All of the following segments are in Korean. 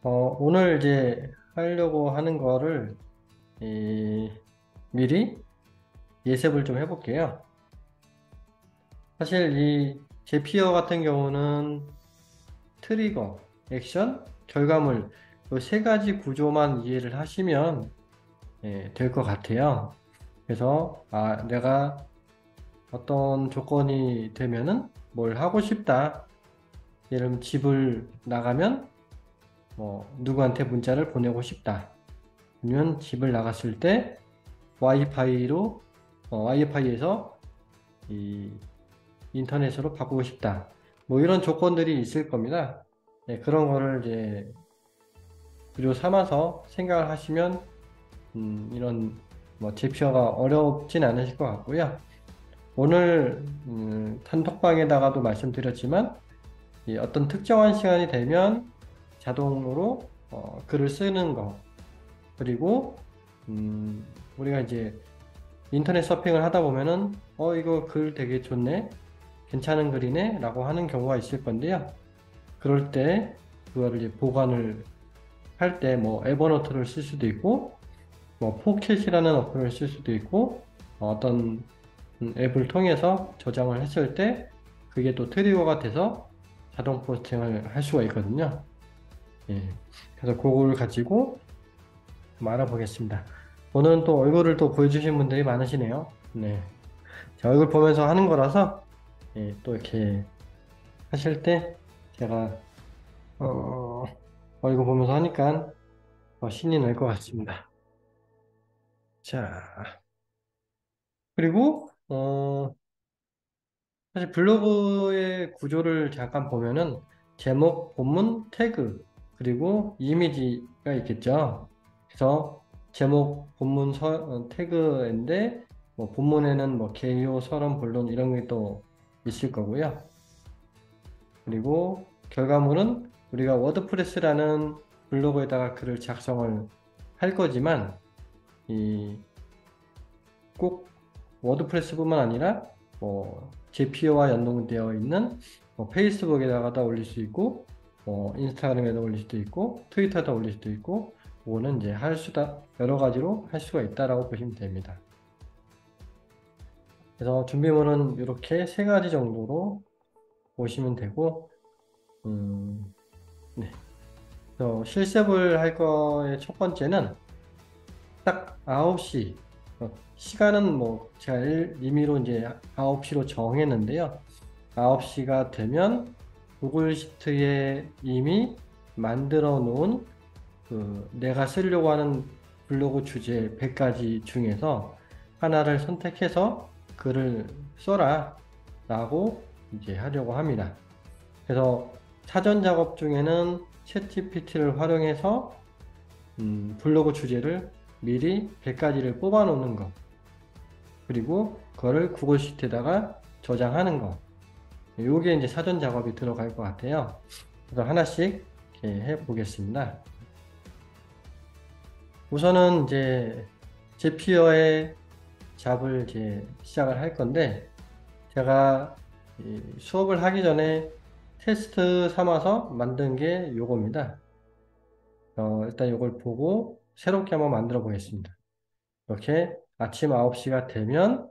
오늘 이제 하려고 하는 거를 미리 예습을 좀 해볼게요. 사실 이 제피어 같은 경우는 트리거, 액션, 결과물 이 세 가지 구조만 이해를 하시면 될 것 같아요. 그래서 내가 어떤 조건이 되면은 뭘 하고 싶다. 예를 들면 집을 나가면 누구한테 문자를 보내고 싶다. 아니면 집을 나갔을 때 와이파이에서 이 인터넷으로 바꾸고 싶다. 뭐 이런 조건들이 있을 겁니다. 그런 거를 이제 구조 삼아서 생각을 하시면 이런 뭐 제피어가 어렵진 않으실 것 같고요. 오늘 단톡방에다가도 말씀드렸지만 이 어떤 특정한 시간이 되면 자동으로 글을 쓰는 거 그리고 우리가 이제 인터넷 서핑을 하다 보면은 이거 글 되게 좋네 괜찮은 글이네 라고 하는 경우가 있을 건데요. 그럴 때 그거를 이제 보관을 할 때 뭐 에버노트를 쓸 수도 있고 뭐 포켓이라는 어플을 쓸 수도 있고 어떤 앱을 통해서 저장을 했을 때 그게 또 트리거가 돼서 자동 포스팅을 할 수가 있거든요. 예. 그래서 그걸 가지고 좀 알아보겠습니다. 오늘은 또 얼굴을 또 보여주신 분들이 많으시네요. 네. 제 얼굴 보면서 하는 거라서 또 이렇게 하실 때 제가 어, 얼굴 보면서 하니까 신이 날 것 같습니다. 자, 그리고 사실 블로그의 구조를 잠깐 보면은 제목, 본문, 태그, 그리고 이미지가 있겠죠. 그래서 제목, 본문, 태그인데 뭐 본문에는 뭐 개요, 서론, 본론 이런 게 또 있을 거고요. 그리고 결과물은 우리가 워드프레스라는 블로그에다가 글을 작성을 할 거지만 이 꼭 워드프레스뿐만 아니라 제피어와 연동되어 있는 페이스북에다가 올릴 수 있고 인스타그램에다 올릴 수도 있고 트위터에다 올릴 수도 있고 그거는 이제 여러 가지로 할 수가 있다라고 보시면 됩니다. 그래서 준비물은 이렇게 세 가지 정도로 보시면 되고 네. 그래서 실습을 할 거의 첫 번째는 딱 9시 시간은 뭐 제가 임의로 이제 9시로 정했는데요. 9시가 되면 구글 시트에 이미 만들어 놓은 내가 쓰려고 하는 블로그 주제 100가지 중에서 하나를 선택해서 글을 써라 라고 이제 하려고 합니다. 그래서 사전 작업 중에는 챗GPT를 활용해서 블로그 주제를 미리 100가지를 뽑아 놓는 거 그리고 그거를 구글 시트에다가 저장하는 거 요게 이제 사전 작업이 들어갈 것 같아요. 그래서 하나씩 이렇게 해 보겠습니다. 우선은 이제 제피어의 잡을 이제 시작을 할 건데 제가 수업을 하기 전에 테스트 삼아서 만든 게 요겁니다. 일단 요걸 보고 새롭게 한번 만들어 보겠습니다. 이렇게 아침 9시가 되면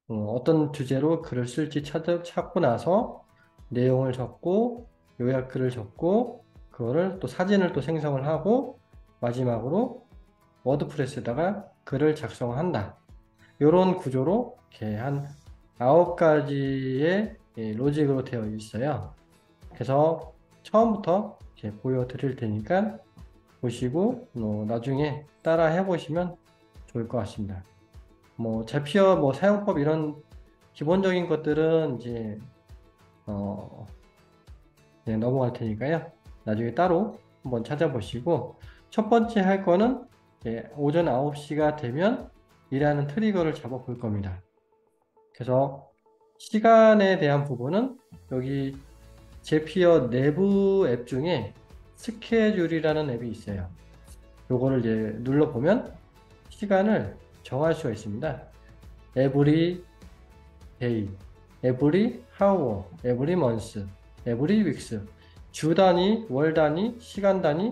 어떤 주제로 글을 쓸지 찾고 나서 내용을 적고 요약글을 적고 그거를 또 사진을 또 생성을 하고 마지막으로 워드프레스에다가 글을 작성한다. 이런 구조로 이렇게 한 9가지의 로직으로 되어 있어요. 그래서 처음부터 이렇게 보여드릴 테니까 보시고 나중에 따라 해보시면 좋을 것 같습니다. 뭐 자피어 뭐 사용법 이런 기본적인 것들은 이제 네, 넘어갈 테니까요. 나중에 따로 한번 찾아보시고 첫 번째 할 거는 오전 9시가 되면 일하는 트리거를 잡아 볼 겁니다. 그래서 시간에 대한 부분은 여기 제피어 내부 앱 중에 스케줄이라는 앱이 있어요. 요거를 이제 눌러보면 시간을 정할 수가 있습니다. every day, every hour, every month, every weeks 주 단위, 월 단위, 시간 단위,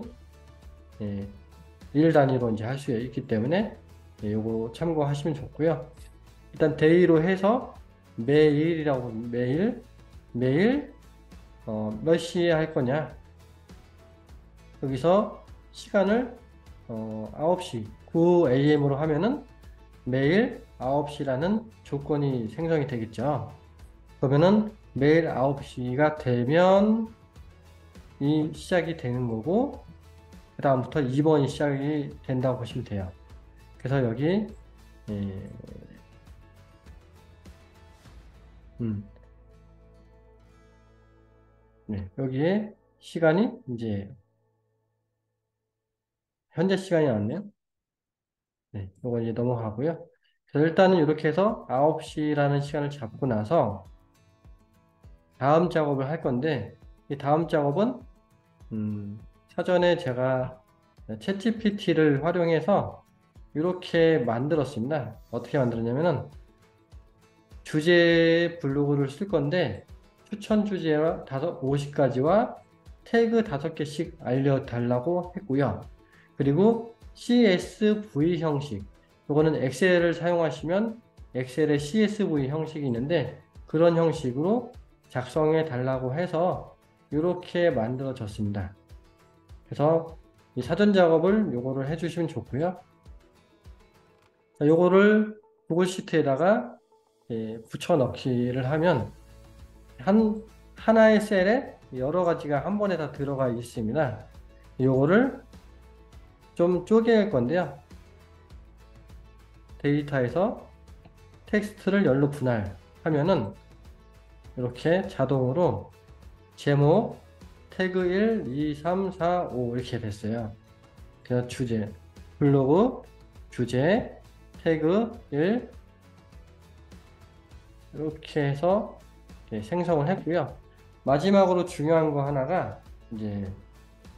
일 단위로 이제 할 수 있기 때문에 요거 참고하시면 좋고요. 일단 데이로 해서 매일이라고 매일 몇 시에 할 거냐. 여기서 시간을 9시 9am으로 하면은 매일 9시라는 조건이 생성이 되겠죠. 그러면은 매일 9시가 되면 이 시작이 되는 거고 그 다음부터 2번이 시작이 된다고 보시면 돼요. 그래서 여기 예, 네, 여기에 시간이 이제 현재 시간이 나왔네요. 네, 이거 이제 넘어가고요. 그래서 일단은 이렇게 해서 9시라는 시간을 잡고 나서 다음 작업을 할 건데 이 다음 작업은 사전에 제가 챗GPT를 활용해서 이렇게 만들었습니다. 어떻게 만들었냐면은 주제 블로그를 쓸 건데 추천 주제와 50가지와 태그 5개씩 알려달라고 했고요. 그리고 CSV 형식, 이거는 엑셀을 사용하시면 엑셀에 CSV 형식이 있는데 그런 형식으로 작성해 달라고 해서 이렇게 만들어졌습니다. 그래서 이 사전 작업을 요거를 해주시면 좋고요. 요거를 구글 시트에다가 붙여 넣기를 하면 하나의 셀에 여러 가지가 한 번에 다 들어가 있습니다. 요거를 좀 쪼갤 건데요. 데이터에서 텍스트를 열로 분할하면은 이렇게 자동으로 제목, 태그 1, 2, 3, 4, 5 이렇게 됐어요. 그래서 주제, 블로그, 주제, 태그 1 이렇게 해서 생성을 했고요. 마지막으로 중요한 거 하나가 이제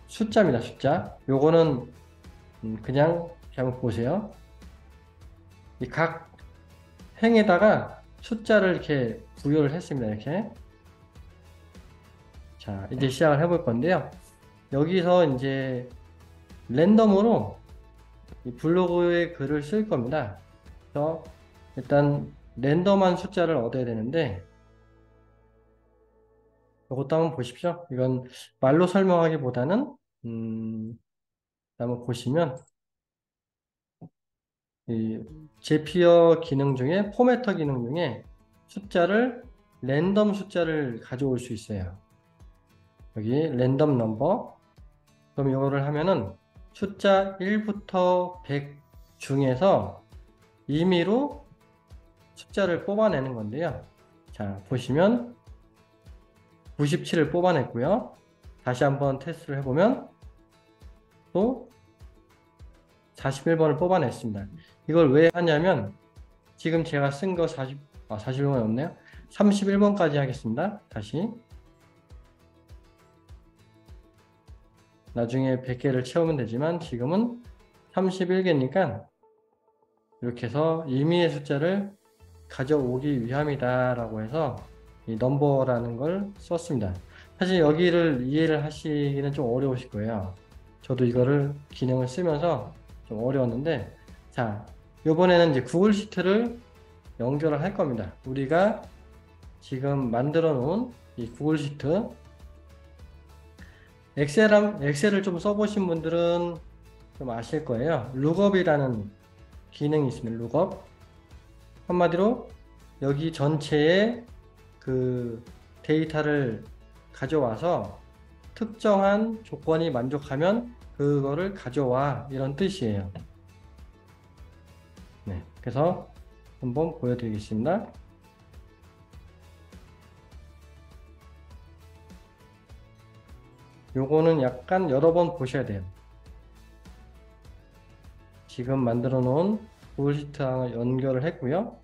숫자입니다. 숫자. 요거는 그냥 한번 보세요. 이 각 행에다가 숫자를 이렇게 부여를 했습니다. 이렇게. 자, 이제 시작을 해볼 건데요. 여기서 이제 랜덤으로 이 블로그에 글을 쓸 겁니다. 그래서 일단 랜덤한 숫자를 얻어야 되는데 이것도 한번 보십시오. 이건 말로 설명하기보다는 한번 보시면 이 제피어 기능 중에 포매터 기능 중에 숫자를 랜덤 숫자를 가져올 수 있어요. 여기 랜덤 넘버. 그럼 이거를 하면은 숫자 1부터 100 중에서 임의로 숫자를 뽑아내는 건데요. 자, 보시면 97을 뽑아냈고요. 다시 한번 테스트를 해보면 또 41번을 뽑아냈습니다. 이걸 왜 하냐면 지금 제가 쓴 거 41번이 없네요. 31번까지 하겠습니다. 다시 나중에 100개를 채우면 되지만 지금은 31개니까 이렇게 해서 임의의 숫자를 가져오기 위함이다 라고 해서 이 넘버라는 걸 썼습니다. 사실 여기를 이해를 하시기는 좀 어려우실 거예요. 저도 이거를 기능을 쓰면서 좀 어려웠는데 자, 이번에는 이제 구글 시트를 연결을 할 겁니다. 우리가 지금 만들어 놓은 이 구글 시트 엑셀을 좀 써보신 분들은 좀 아실 거예요. 룩업이라는 기능이 있습니다. 룩업. 한마디로 여기 전체에 그 데이터를 가져와서 특정한 조건이 만족하면 그거를 가져와 이런 뜻이에요. 네, 그래서 한번 보여드리겠습니다. 요거는 약간 여러 번 보셔야 돼요. 지금 만들어 놓은 구글 시트랑 연결을 했고요.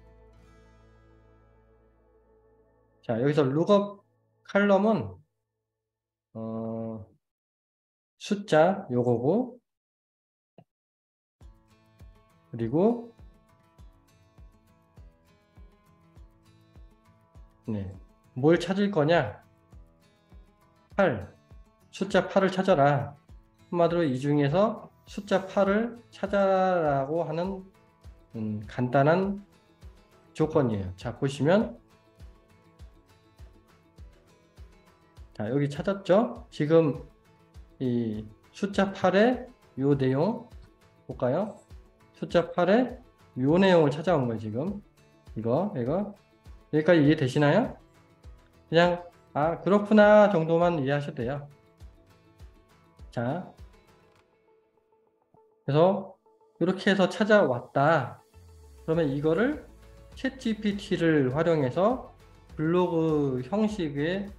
자, 여기서 룩업 칼럼은 숫자 요거고 그리고 네, 뭘 찾을 거냐? 8 숫자 8을 찾아라. 한마디로 이 중에서 숫자 8을 찾아라고 하는 간단한 조건이에요. 자, 보시면 자, 여기 찾았죠? 지금 이 숫자 8의 요 내용 볼까요? 숫자 8의 요 내용을 찾아온 거예요, 지금. 이거. 여기까지 이해되시나요? 그냥, 아, 그렇구나 정도만 이해하셔도 돼요. 자, 그래서 이렇게 해서 찾아왔다. 그러면 이거를 챗GPT를 활용해서 블로그 형식의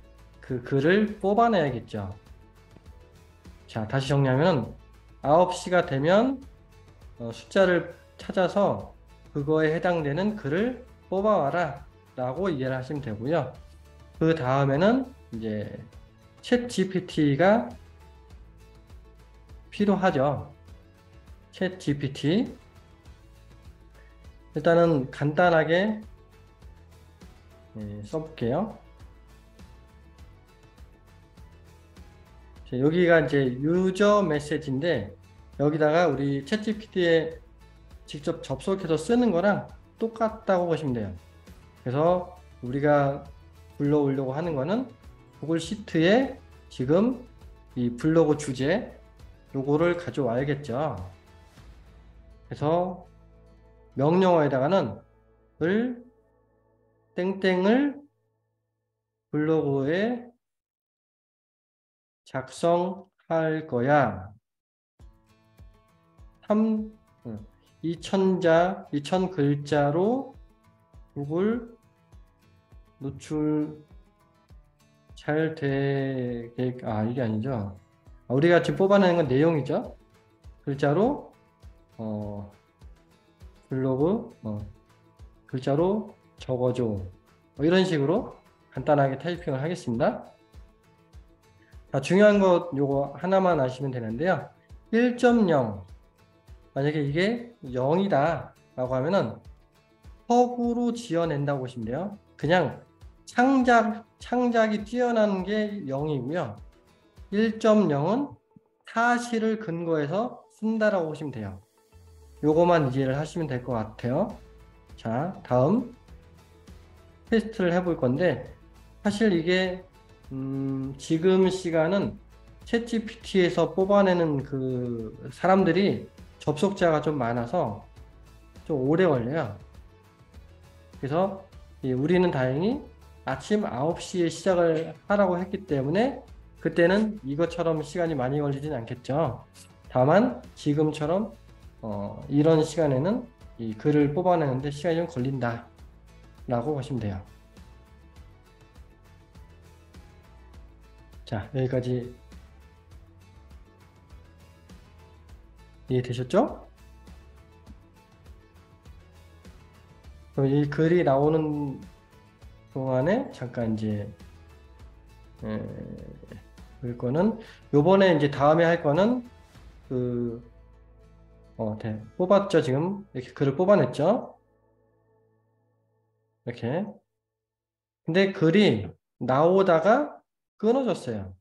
그 글을 뽑아내야겠죠. 자, 다시 정리하면 9시가 되면 숫자를 찾아서 그거에 해당되는 글을 뽑아와라 라고 이해를 하시면 되고요. 그 다음에는 이제 챗 GPT가 필요하죠. 챗 GPT 일단은 간단하게 써볼게요. 여기가 이제 유저 메시지인데 여기다가 우리 챗 GPT에 직접 접속해서 쓰는 거랑 똑같다고 보시면 돼요. 그래서 우리가 불러오려고 하는 거는 구글 시트에 지금 이 블로그 주제 요거를 가져와야겠죠. 그래서 명령어에다가는 을 땡땡을 블로그에 작성할 거야. 2000글자로 구글 노출 잘 되게, 이게 아니죠. 우리가 지금 뽑아내는 건 내용이죠. 글자로, 블로그, 글자로 적어줘. 이런 식으로 간단하게 타이핑을 하겠습니다. 자, 중요한 것 요거 하나만 아시면 되는데요. 1.0 만약에 이게 0이다 라고 하면은 허구로 지어낸다고 보시면 돼요. 그냥 창작이 뛰어난 게 0이고요. 1.0은 사실을 근거해서 쓴다라고 보시면 돼요. 요거만 이해를 하시면 될 것 같아요. 자, 다음 테스트를 해볼 건데 사실 이게 지금 시간은 챗GPT에서 뽑아내는 그 사람들이 접속자가 좀 많아서 좀 오래 걸려요. 그래서 우리는 다행히 아침 9시에 시작을 하라고 했기 때문에 그때는 이것처럼 시간이 많이 걸리진 않겠죠. 다만 지금처럼 이런 시간에는 이 글을 뽑아내는데 시간이 좀 걸린다 라고 보시면 돼요. 자, 여기까지 이해되셨죠? 그럼 이 글이 나오는 동안에 잠깐 이제 볼 거는 요번에 이제 다음에 할 거는 뽑았죠. 지금 이렇게 글을 뽑아냈죠. 이렇게. 근데 글이 나오다가 끊어졌어요.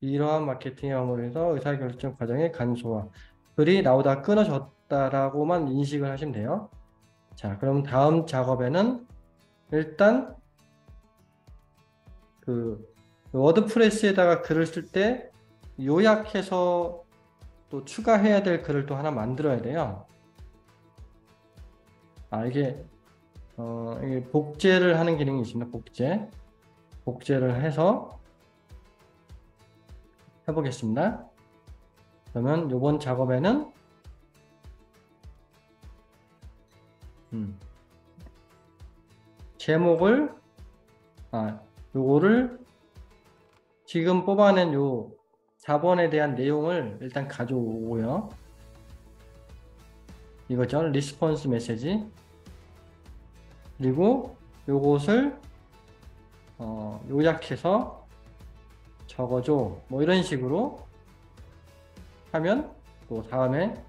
이러한 마케팅의 업무에서 의사결정 과정의 간소화. 글이 나오다가 끊어졌다라고만 인식을 하시면 돼요. 자, 그럼 다음 작업에는 일단 그 워드프레스에다가 글을 쓸 때 요약해서 또 추가해야 될 글을 또 하나 만들어야 돼요. 이게 복제를 하는 기능이 있습니다. 복제를 해서 해보겠습니다. 그러면 이번 작업에는 제목을 요거를 지금 뽑아낸 요 4번에 대한 내용을 일단 가져오고요. 이거죠. 리스폰스 메시지. 그리고 요것을 요약해서 적어줘. 뭐 이런 식으로 하면 또 다음에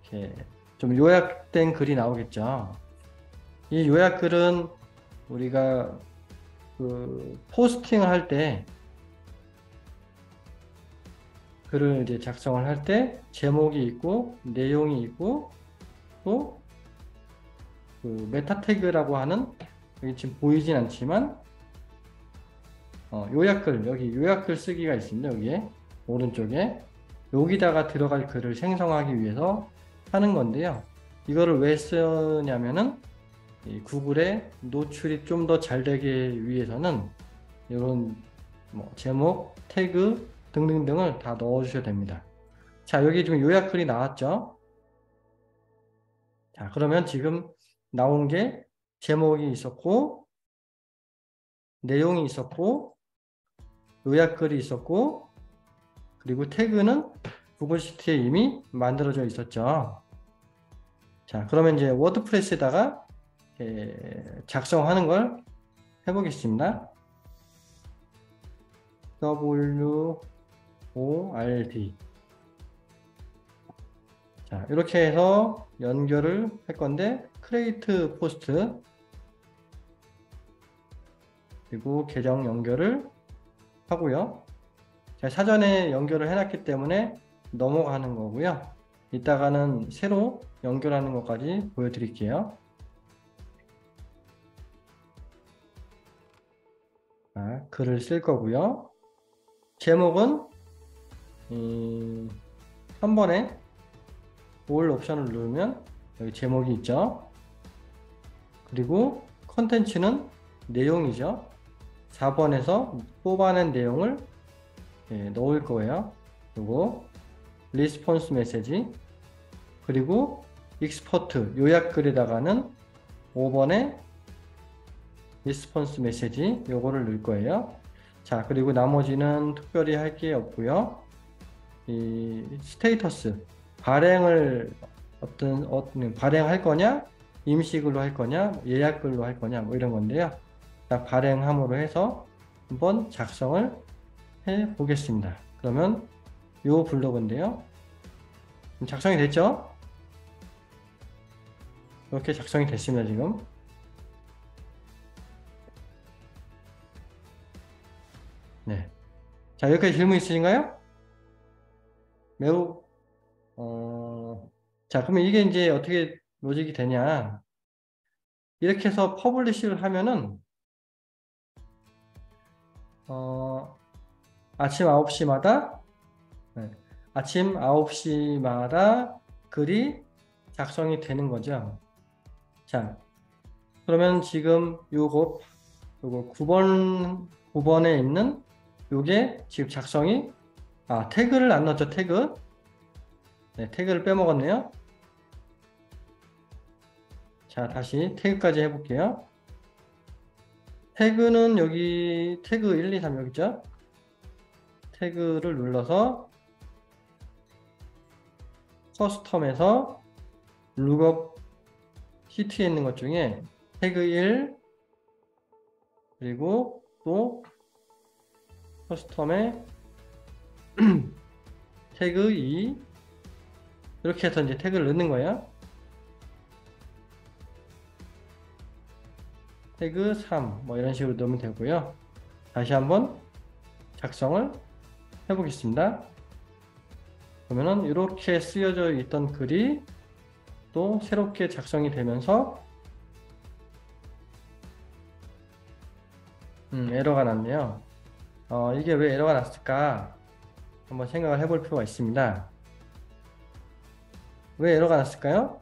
이렇게 좀 요약된 글이 나오겠죠. 이 요약글은 우리가 그 포스팅을 할 때 글을 이제 작성을 할 때 제목이 있고 내용이 있고 또 그 메타 태그라고 하는 여기 지금 보이진 않지만 요약글 여기 요약글 쓰기가 있습니다. 여기에 오른쪽에 여기다가 들어갈 글을 생성하기 위해서 하는 건데요. 이거를 왜 쓰냐면은 이 구글에 노출이 좀 더 잘 되기 위해서는 이런 뭐 제목, 태그 등등등을 다 넣어 주셔야 됩니다. 자, 여기 지금 요약글이 나왔죠. 자, 그러면 지금 나온 게 제목이 있었고 내용이 있었고 요약글이 있었고 그리고 태그는 구글 시트에 이미 만들어져 있었죠. 자, 그러면 이제 워드프레스에다가 작성하는 걸 해보겠습니다. WORD. 자, 이렇게 해서 연결을 할 건데, 크리에이트 포스트, 그리고 계정 연결을 하고요. 자, 사전에 연결을 해놨기 때문에 넘어가는 거고요. 이따가는 새로 연결하는 것까지 보여드릴게요. 자, 글을 쓸 거고요. 제목은 3번에 올 옵션을 누르면 여기 제목이 있죠. 그리고 컨텐츠는 내용이죠. 4번에서 뽑아낸 내용을 넣을 거예요. 그리고 리스폰스 메시지 그리고 익스포트 요약글에다가는 5번에 리스폰스 메시지 요거를 넣을 거예요. 자, 그리고 나머지는 특별히 할 게 없고요. 이 스테이터스 발행을 어떤 발행할 거냐 임시글로 할 거냐 예약글로 할 거냐 뭐 이런 건데요. 자, 발행함으로 해서 한번 작성을 해 보겠습니다. 그러면 요 블로그인데요. 작성이 됐죠? 이렇게 작성이 됐습니다. 지금. 네. 자, 여기까지 질문 있으신가요? 매우 자, 그러면 이게 이제 어떻게 로직이 되냐? 이렇게 해서 퍼블리시를 하면은 아침 9시마다 아침 9시마다 글이 작성이 되는 거죠. 자, 그러면 지금 요거 9번에 있는 요게 지금 작성이 태그를 안 넣었죠. 태그. 네, 태그를 빼먹었네요. 자, 다시 태그까지 해볼게요. 태그는 여기 태그 1, 2, 3 여기 있죠. 태그를 눌러서 커스텀에서 룩업 시트에 있는 것 중에 태그 1 그리고 또 커스텀에 태그 2 이렇게 해서 이제 태그를 넣는 거예요. 태그 3 뭐 이런 식으로 넣으면 되고요. 다시 한번 작성을 해보겠습니다. 그러면은 이렇게 쓰여져 있던 글이 또 새롭게 작성이 되면서 에러가 났네요. 이게 왜 에러가 났을까 한번 생각을 해볼 필요가 있습니다. 왜 에러가 났을까요?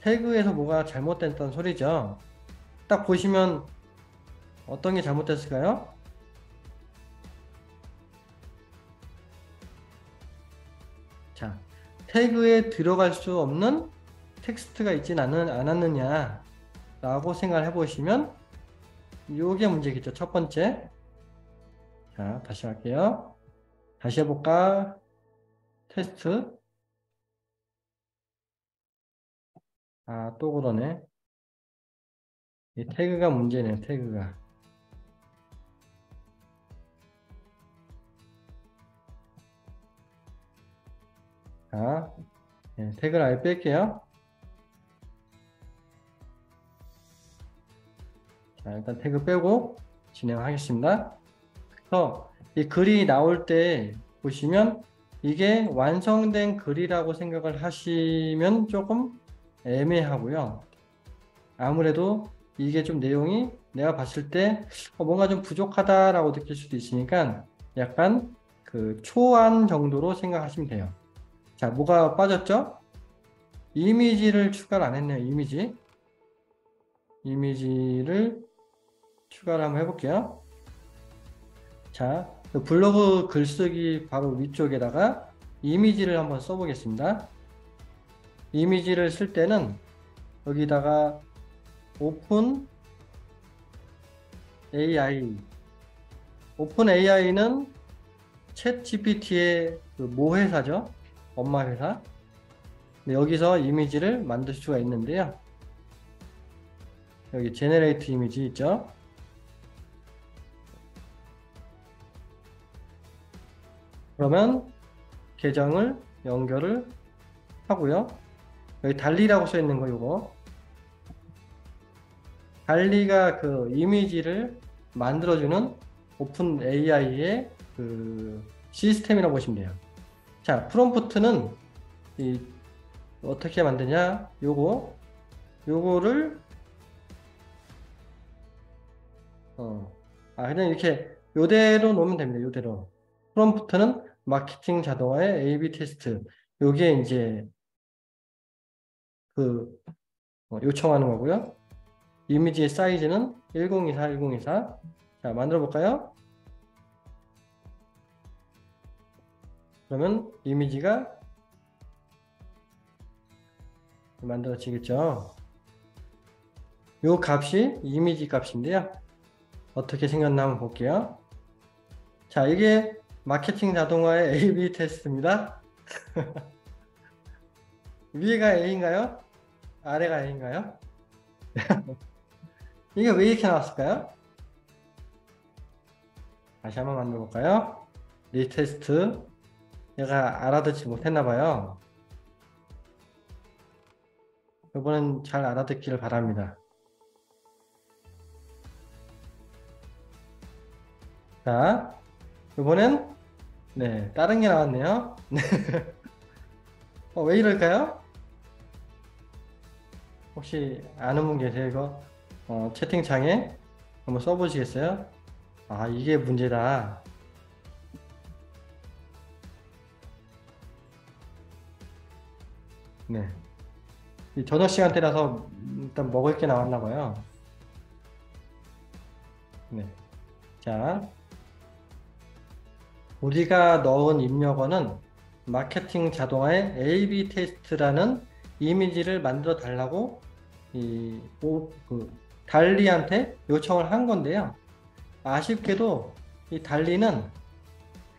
태그에서 뭐가 잘못됐다는 소리죠. 딱 보시면 어떤 게 잘못됐을까요? 자, 태그에 들어갈 수 없는 텍스트가 있진 않았느냐 라고 생각을 해보시면 요게 문제겠죠. 첫 번째. 자, 다시 할게요. 다시 해볼까? 테스트. 또 그러네. 이 태그가 문제네요. 태그가. 자, 태그를 아예 뺄게요. 자, 일단 태그 빼고 진행하겠습니다. 그래서 이 글이 나올 때 보시면 이게 완성된 글이라고 생각을 하시면 조금 애매하고요. 아무래도 이게 좀 내용이 내가 봤을 때 뭔가 좀 부족하다라고 느낄 수도 있으니까 약간 그 초안 정도로 생각하시면 돼요. 자, 뭐가 빠졌죠? 이미지를 추가를 안 했네요. 이미지를 추가를 한번 해볼게요. 자, 그 블로그 글쓰기 바로 위쪽에다가 이미지를 한번 써보겠습니다. 이미지를 쓸 때는 여기다가 오픈 AI. 오픈 AI는 챗 GPT의 그 모회사죠. 엄마 회사. 여기서 이미지를 만들 수가 있는데요. 여기 제네레이트 이미지 있죠. 그러면 계정을 연결을 하고요. 여기 달리라고 써 있는 거 요거. 달리가 그 이미지를 만들어주는 오픈 AI의 그 시스템이라고 보시면 돼요. 자, 프롬프트는 이 어떻게 만드냐? 요거를 그냥 이렇게 요대로 놓으면 됩니다. 요대로. 프롬프트는 마케팅 자동화의 A/B 테스트. 요게 이제 그 요청하는 거고요. 이미지의 사이즈는 1024, 1024. 자, 만들어 볼까요? 그러면 이미지가 만들어지겠죠. 요 값이 이미지 값인데요. 어떻게 생겼나 한번 볼게요. 자, 이게 마케팅 자동화의 A/B 테스트입니다. 위가 A인가요? 아래가 A인가요? 이게 왜 이렇게 나왔을까요? 다시 한번 만들어 볼까요? 리테스트. 얘가 알아듣지 못했나 봐요. 이번엔 잘 알아듣기를 바랍니다. 자, 이번엔 네, 다른 게 나왔네요. 왜 이럴까요? 혹시 아는 분 계세요? 이거 채팅창에 한번 써보시겠어요? 아, 이게 문제다. 네. 이 저녁 시간대라서 일단 먹을 게 나왔나 봐요. 네. 자, 우리가 넣은 입력어는 마케팅 자동화의 A/B 테스트라는 이미지를 만들어 달라고 달리한테 요청을 한 건데요. 아쉽게도 이 달리는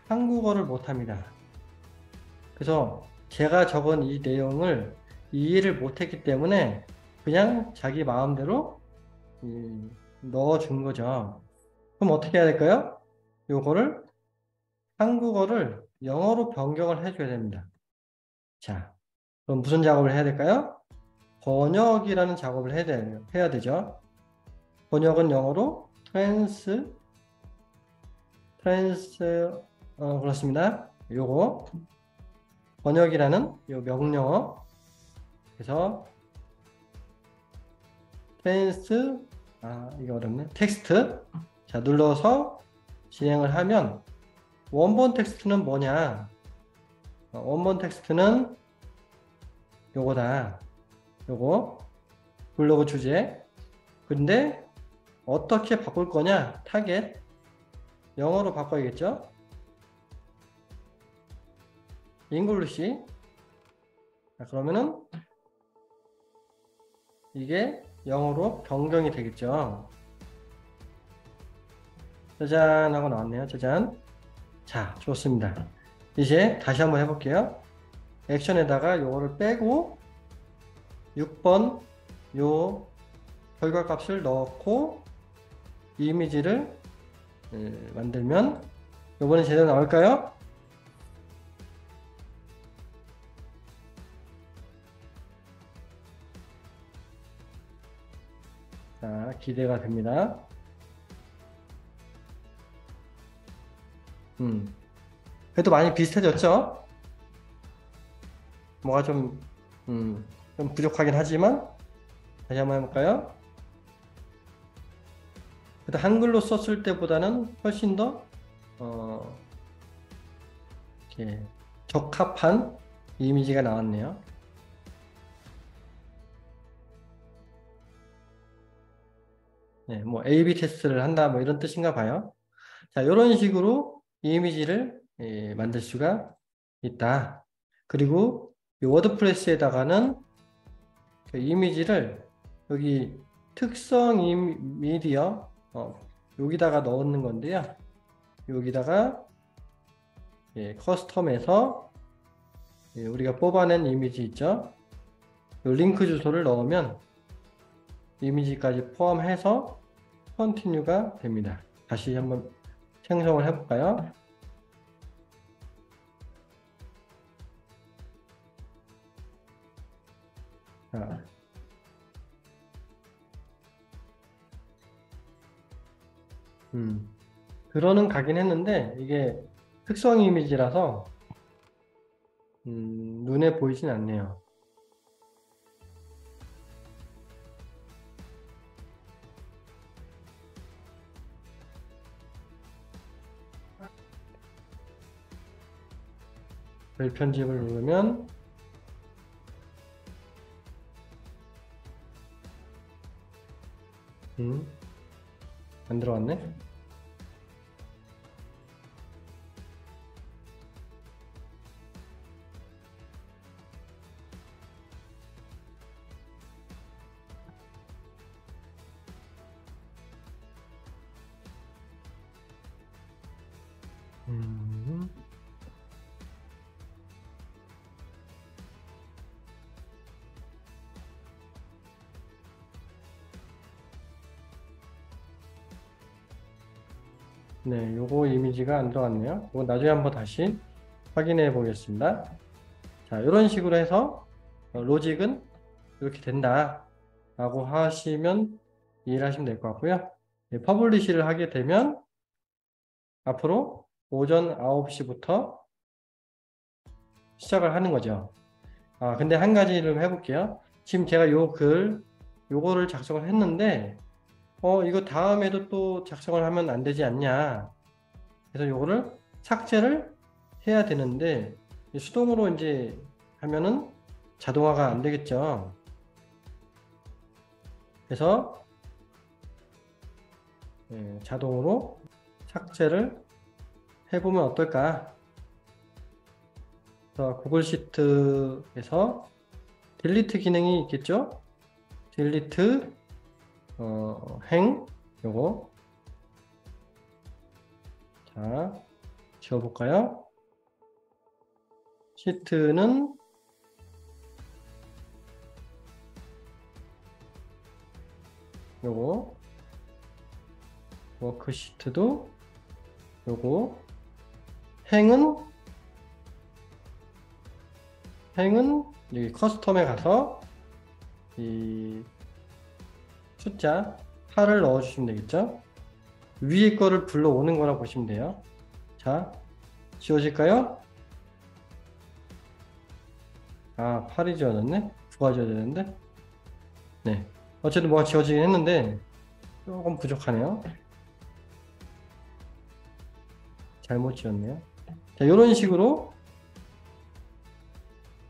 한국어를 못합니다. 그래서 제가 적은 이 내용을 이해를 못했기 때문에 그냥 자기 마음대로 넣어준 거죠. 그럼 어떻게 해야 될까요? 요거를 한국어를 영어로 변경을 해줘야 됩니다. 자, 그럼 무슨 작업을 해야 될까요? 번역이라는 작업을 해야 되죠. 번역은 영어로 그렇습니다. 요거 번역이라는 요 명령어 그래서 이거 어렵네. 텍스트 자 눌러서 진행을 하면 원본 텍스트는 뭐냐? 원본 텍스트는 요거다. 요거 블로그 주제. 근데 어떻게 바꿀 거냐? 타겟 영어로 바꿔야겠죠? 잉글리시. 그러면은 이게 영어로 변경이 되겠죠. 짜잔 하고 나왔네요. 짜잔. 자, 좋습니다. 이제 다시 한번 해볼게요. 액션에다가 요거를 빼고 6번 요 결과값을 넣고 이미지를 만들면 요번에 제대로 나올까요? 자, 기대가 됩니다. 그래도 많이 비슷해졌죠? 뭐가 좀 부족하긴 하지만 다시 한번 해볼까요? 그래도 한글로 썼을 때보다는 훨씬 더 이렇게 적합한 이미지가 나왔네요. 네, 뭐 A/B 테스트를 한다 뭐 이런 뜻인가 봐요. 자, 이런 식으로 이미지를 만들 수가 있다. 그리고 이 워드프레스에다가는 그 이미지를 여기 특성 미디어 여기다가 넣는 건데요. 여기다가 커스텀에서 우리가 뽑아낸 이미지 있죠. 이 링크 주소를 넣으면 이미지까지 포함해서 컨티뉴가 됩니다. 다시 한번 생성을 해볼까요? 자, 들어는 가긴 했는데 이게 특성 이미지라서 눈에 보이진 않네요. 별 편집을 누르면 안 들어왔네. 네, 요거 이미지가 안 들어갔네요. 이거 나중에 한번 다시 확인해 보겠습니다. 자, 이런 식으로 해서 로직은 이렇게 된다 라고 하시면 이해를 하시면 될 것 같고요. 퍼블리시를 하게 되면 앞으로 오전 9시부터 시작을 하는 거죠. 근데 한 가지를 해볼게요. 지금 제가 요거를 작성을 했는데 이거 다음에도 또 작성을 하면 안 되지 않냐. 그래서 요거를 삭제를 해야 되는데 수동으로 이제 하면은 자동화가 안 되겠죠. 그래서 자동으로 삭제를 해보면 어떨까? 그래서 구글 시트에서 딜리트 기능이 있겠죠? 딜리트 행 요거 자 지워볼까요? 시트는 요거 워크시트도 요거 행은 여기 커스텀에 가서 이 숫자 8을 넣어 주시면 되겠죠. 위에 거를 불러오는 거라 보시면 돼요. 자, 지워질까요? 8이 지워졌네. 9가 지워졌는데. 네. 어쨌든 뭐가 지워지긴 했는데 조금 부족하네요. 잘못 지웠네요. 자, 이런 식으로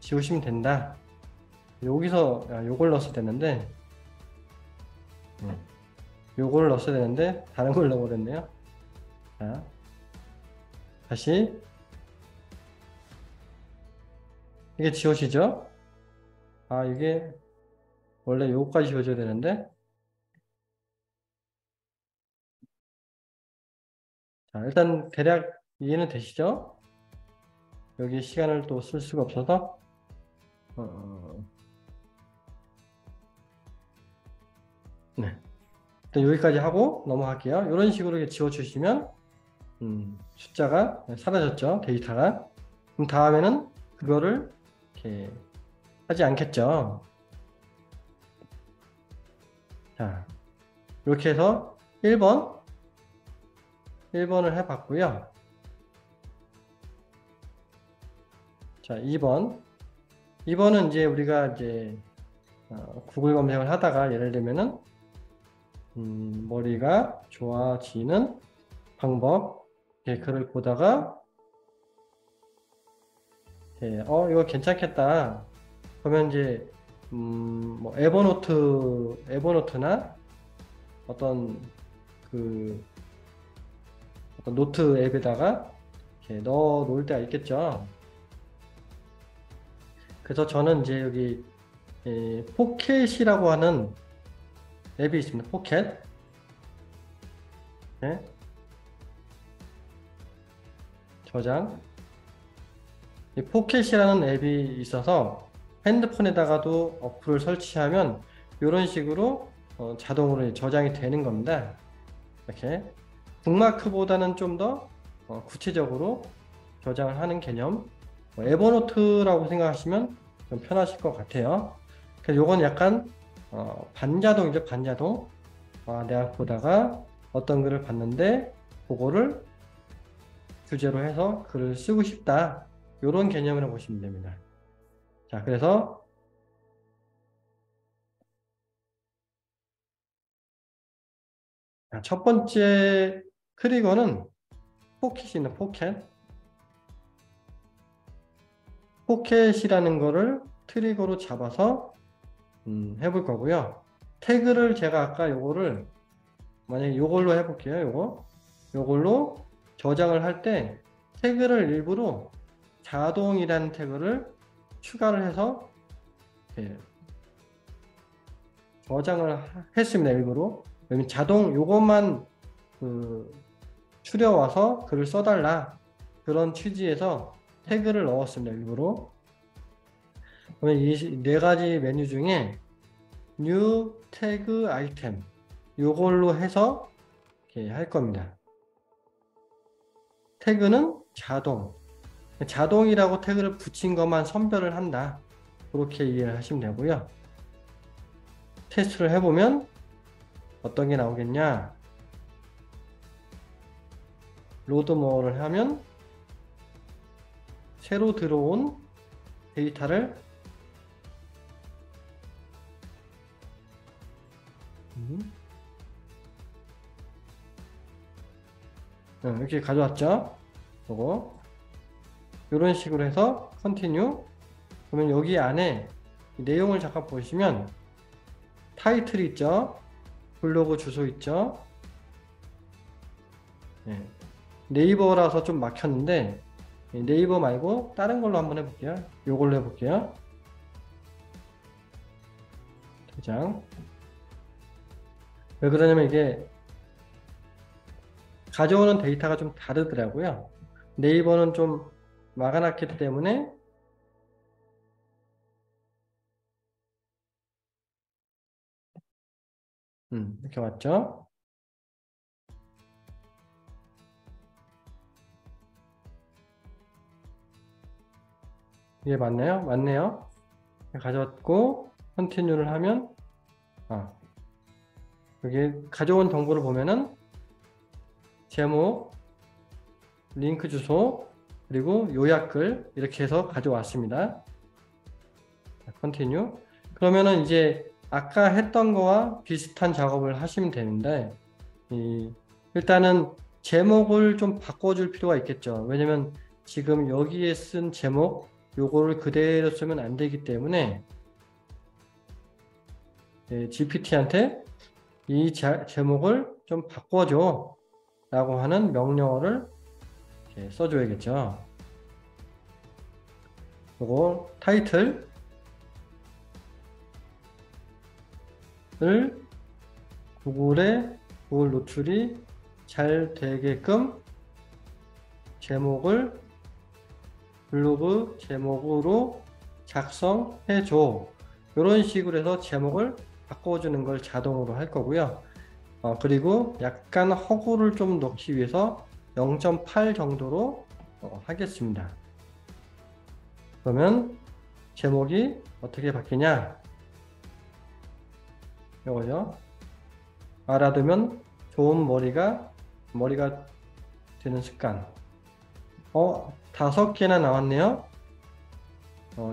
지우시면 된다. 여기서 요걸 넣었어야 되는데 요거를 넣었어야 되는데 다른 걸 넣어버렸네요. 자, 다시 이게 지워지죠? 이게 원래 요거까지 지워져야 되는데 자, 일단 대략 이해는 되시죠? 여기 시간을 또 쓸 수가 없어서 네. 일단 여기까지 하고 넘어갈게요. 이런 식으로 지워주시면 숫자가 사라졌죠. 데이터가. 그럼 다음에는 그거를 이렇게 하지 않겠죠. 자, 이렇게 해서 1번을 해봤고요. 자, 2번 2번은 이제 우리가 이제 구글 검색을 하다가 예를 들면은 머리가 좋아지는 방법 글을 보다가 이거 괜찮겠다. 그러면 이제 뭐 에버노트나 어떤 어떤 노트 앱에다가 이렇게 넣어 놓을 때가 있겠죠. 그래서 저는 이제 여기 포켓이라고 하는 앱이 있습니다. 포켓. 네. 저장. 이 포켓이라는 앱이 있어서 핸드폰에다가도 어플을 설치하면 이런 식으로 자동으로 저장이 되는 겁니다. 이렇게 북마크보다는 좀 더 구체적으로 저장을 하는 개념. 에버노트라고 생각하시면 좀 편하실 것 같아요. 그래서 요건 약간 반자동이죠. 반자동. 내가 보다가 어떤 글을 봤는데 그거를 주제로 해서 글을 쓰고 싶다. 요런 개념이라고 보시면 됩니다. 자, 그래서 첫 번째 트리거는 포켓이 있는 포켓. 포켓이라는 거를 트리거로 잡아서 해볼 거고요. 태그를 제가 아까 요거를 만약에 요걸로 해볼게요. 요걸로 저장을 할 때 태그를 일부러 자동이라는 태그를 추가를 해서 저장을 했습니다. 일부러. 왜냐면 자동 요것만 추려와서 글을 써달라. 그런 취지에서 태그를 넣었습니다. 일부러. 그러면 이 네 가지 메뉴 중에 new tag item 요걸로 해서 이렇게 할 겁니다. 태그는 자동이라고 태그를 붙인 것만 선별을 한다. 그렇게 이해를 하시면 되고요. 테스트를 해보면 어떤 게 나오겠냐. 로드 모어를 하면 새로 들어온 데이터를 이렇게 가져왔죠. 요거 이런 식으로 해서 컨티뉴. 그러면 여기 안에 내용을 잠깐 보시면 타이틀이 있죠. 블로그 주소 있죠. 네이버라서 좀 막혔는데 네이버 말고 다른 걸로 한번 해볼게요. 요걸로 해볼게요. 저장. 왜 그러냐면 이게 가져오는 데이터가 좀 다르더라고요. 네이버는 좀 막아놨기 때문에 이렇게 왔죠. 이게 맞나요? 맞네요. 가져왔고 컨티뉴를 하면 여기 가져온 정보를 보면은 제목, 링크 주소, 그리고 요약글 이렇게 해서 가져왔습니다. 컨티뉴. 그러면은 이제 아까 했던 거와 비슷한 작업을 하시면 되는데 일단은 제목을 좀 바꿔줄 필요가 있겠죠. 왜냐면 지금 여기에 쓴 제목 요거를 그대로 쓰면 안 되기 때문에 GPT한테 이 제목을 좀 바꿔줘 라고 하는 명령어를 써줘야겠죠. 요거 타이틀을 구글 노출이 잘 되게끔 제목을 블로그 제목으로 작성해줘. 이런 식으로 해서 제목을 바꿔주는 걸 자동으로 할 거고요. 그리고 약간 허구를 좀 넣기 위해서 0.8 정도로 하겠습니다. 그러면 제목이 어떻게 바뀌냐? 이거죠. 알아두면 좋은 머리가 되는 습관. 5개나 나왔네요.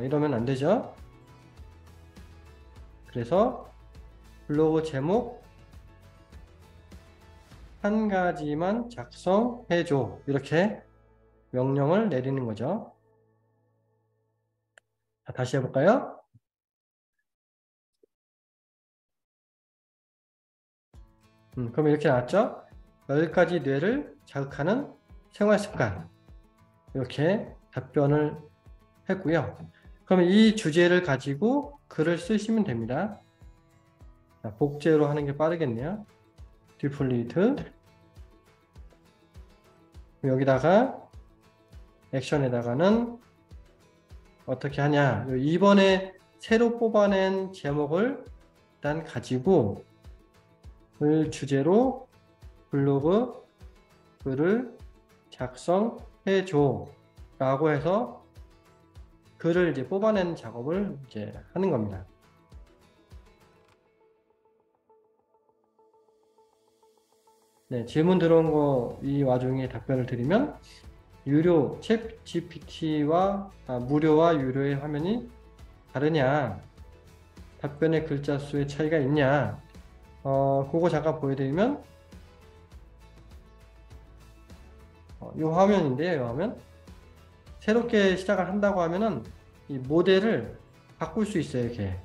이러면 안 되죠. 그래서 블로그 제목 한 가지만 작성해줘. 이렇게 명령을 내리는 거죠. 자, 다시 해볼까요? 그럼 이렇게 나왔죠? 10가지 뇌를 자극하는 생활습관. 이렇게 답변을 했고요. 그러면 이 주제를 가지고 글을 쓰시면 됩니다. 자, 복제로 하는 게 빠르겠네요. 디플리트. 여기다가 액션에다가는 어떻게 하냐. 이번에 새로 뽑아낸 제목을 일단 가지고 글 주제로 블로그 글을 작성해줘 라고 해서 글을 이제 뽑아내는 작업을 이제 하는 겁니다. 네, 질문 들어온 거 이 와중에 답변을 드리면 유료 챗 GPT와 무료와 유료의 화면이 다르냐, 답변의 글자 수의 차이가 있냐, 그거 잠깐 보여드리면 이 화면인데요. 이 화면 새롭게 시작을 한다고 하면은 이 모델을 바꿀 수 있어요. 이렇게.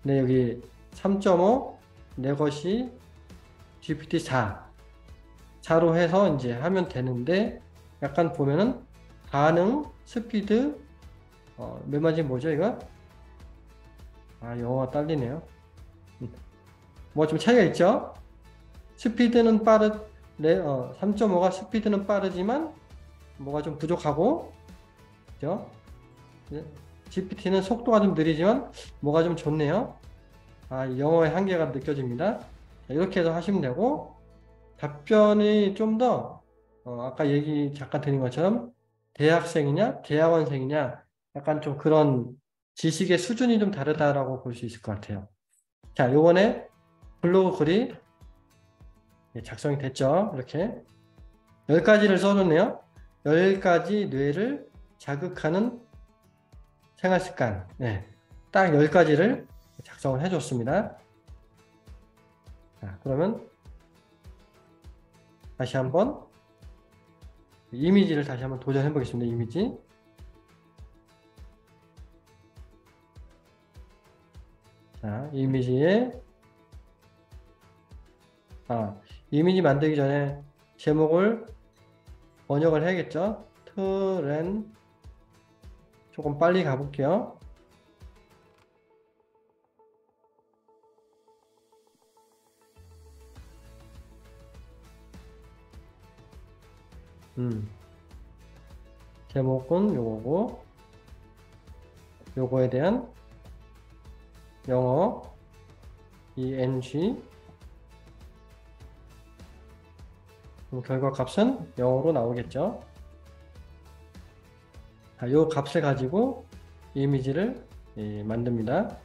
네, 여기 3.5 내 것이 GPT-4 4로 해서 이제 하면 되는데 약간 보면은 반응 스피드 몇 마디 뭐죠 이거? 영어가 딸리네요. 뭐 좀 차이가 있죠? 스피드는 3.5가 스피드는 빠르지만 뭐가 좀 부족하고, 그죠? GPT는 속도가 좀 느리지만 뭐가 좀 좋네요. 영어의 한계가 느껴집니다. 자, 이렇게 해서 하시면 되고, 답변이 좀 더 아까 얘기 잠깐 드린 것처럼 대학생이냐 대학원생이냐 약간 좀 그런 지식의 수준이 좀 다르다라고 볼 수 있을 것 같아요. 자, 요번에 블로그 글이 작성이 됐죠. 이렇게 10가지를 써줬네요. 10가지 뇌를 자극하는 생활습관. 네, 딱 10가지를 작성을 해줬습니다. 자, 그러면 다시 한번 이미지를 다시 한번 도전해 보겠습니다. 이미지. 자, 이미지에 이미지 만들기 전에 제목을 번역을 해야겠죠. 트렌 조금 빨리 가볼게요. 제목은 요거고 요거에 대한 영어 eng 결과 값은 영어로 나오겠죠. 요 값을 가지고 이미지를 만듭니다.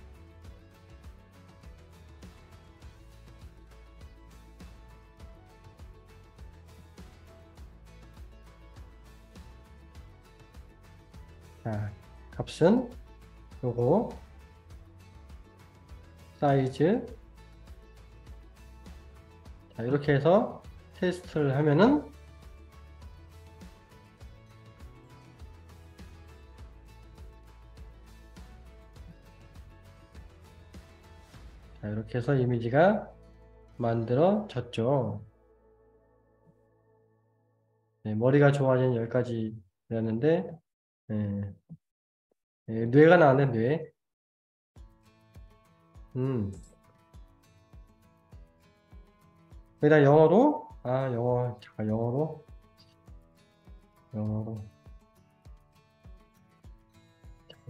자, 값은 요거 사이즈. 자, 이렇게 해서 테스트를 하면은 자, 이렇게 해서 이미지가 만들어졌죠. 네, 머리가 좋아진 10가지였는데 뇌가 나왔네. 뇌. 여기다 영어로 잠깐 영어로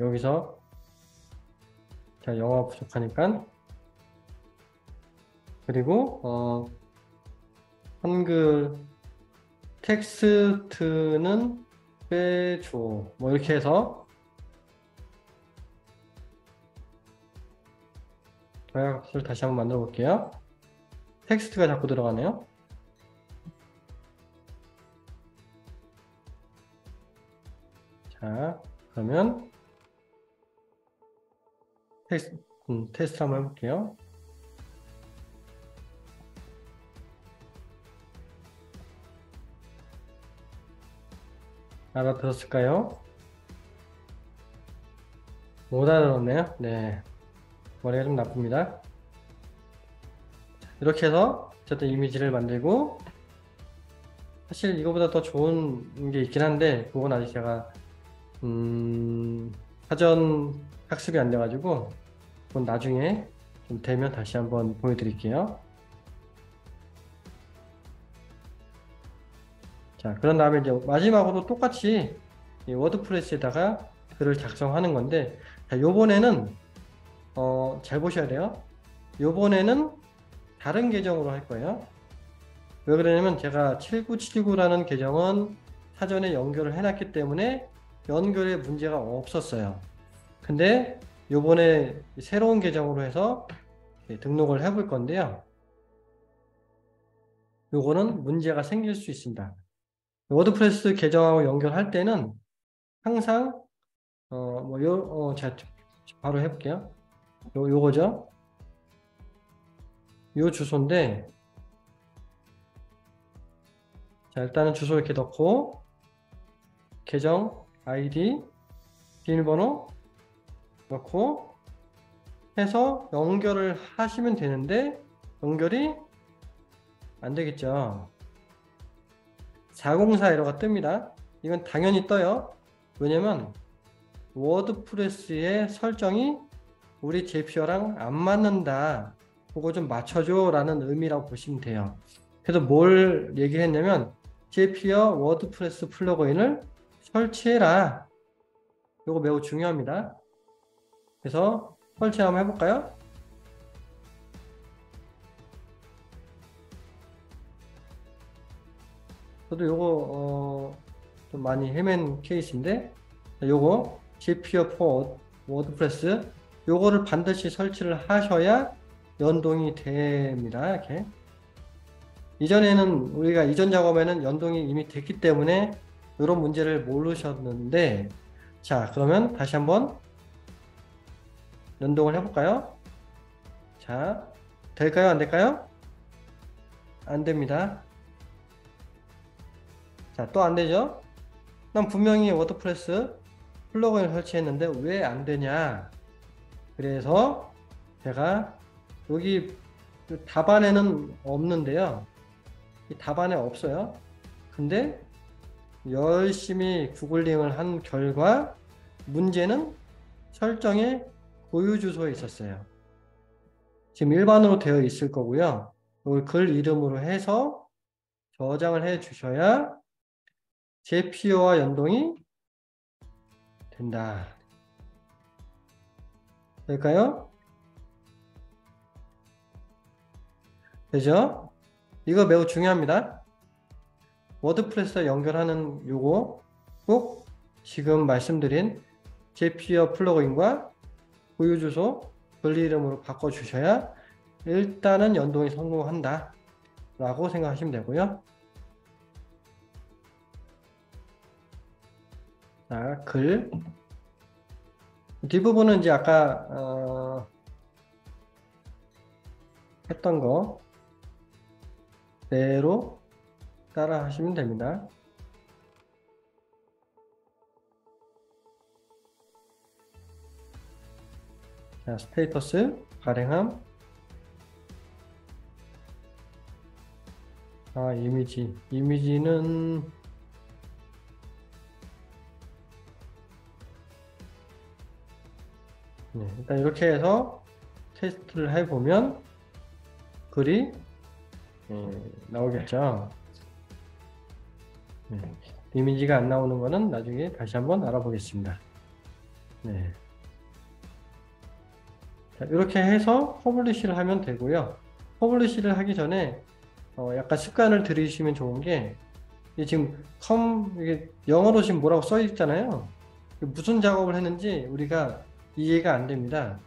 여기서 자, 영어 부족하니까 그리고 한글 텍스트는 빼줘 뭐 이렇게 해서 값을 다시 한번 만들어 볼게요. 텍스트가 자꾸 들어가네요. 자, 그러면 테스트 한번 해볼게요. 알아들었을까요? 못 알아들었네요. 네. 머리가 좀 나쁩니다. 이렇게 해서 어쨌든 이미지를 만들고, 사실 이거보다 더 좋은 게 있긴 한데 그건 아직 제가 사전 학습이 안 돼가지고 그건 나중에 좀 되면 다시 한번 보여드릴게요. 자, 그런 다음에 이제 마지막으로 똑같이 이 워드프레스에다가 글을 작성하는 건데, 자, 요번에는 잘 보셔야 돼요. 요번에는 다른 계정으로 할 거예요. 왜 그러냐면 제가 7979라는 계정은 사전에 연결을 해놨기 때문에 연결에 문제가 없었어요. 근데 요번에 새로운 계정으로 해서 등록을 해볼 건데요. 요거는 문제가 생길 수 있습니다. 워드프레스 계정하고 연결할 때는 항상 제가 바로 해볼게요. 요거죠. 요 주소인데, 자, 일단은 주소 이렇게 넣고 계정 아이디 비밀번호 넣고 해서 연결을 하시면 되는데 연결이 안 되겠죠. 404 에러가 뜹니다. 이건 당연히 떠요. 왜냐면 워드프레스의 설정이 우리 제피어랑 안 맞는다. 그거 좀 맞춰줘 라는 의미라고 보시면 돼요. 그래서 뭘 얘기했냐면 제피어 워드프레스 플러그인을 설치해라. 이거 매우 중요합니다. 그래서 설치 한번 해볼까요? 저도 요거 좀 많이 헤맨 케이스인데, 요거 제피어 포 워드프레스 요거를 반드시 설치를 하셔야 연동이 됩니다. 이렇게 이전에는 우리가 이전 작업에는 연동이 이미 됐기 때문에 이런 문제를 모르셨는데, 자, 그러면 다시 한번 연동을 해볼까요? 자, 될까요? 안 될까요? 안 됩니다. 자, 또 안 되죠? 난 분명히 워드프레스 플러그인을 설치했는데 왜 안 되냐? 그래서 제가 여기 답안에는 없는데요. 이 답안에 없어요. 근데 열심히 구글링을 한 결과 문제는 설정의 고유 주소에 있었어요. 지금 일반으로 되어 있을 거고요. 이걸 글 이름으로 해서 저장을 해 주셔야 제피어와 연동이 된다. 될까요? 되죠? 이거 매우 중요합니다. 워드프레스와 연결하는 요거 꼭 지금 말씀드린 제피어 플러그인과 고유 주소 글 이름으로 바꿔 주셔야 일단은 연동이 성공한다 라고 생각하시면 되고요. 자, 글 뒷부분은 이제 아까 했던 거 대로 따라 하시면 됩니다. 자, 스테이터스 발행함. 이미지는 네, 일단 이렇게 해서 테스트를 해보면 글이 나오겠죠. 네, 이미지가 안 나오는 거는 나중에 다시 한번 알아보겠습니다. 네. 자, 이렇게 해서 퍼블리시를 하면 되고요. 퍼블리시를 하기 전에 약간 습관을 들이시면 좋은 게, 지금 이게 영어로 지금 뭐라고 써 있잖아요. 무슨 작업을 했는지 우리가 이해가 안 됩니다.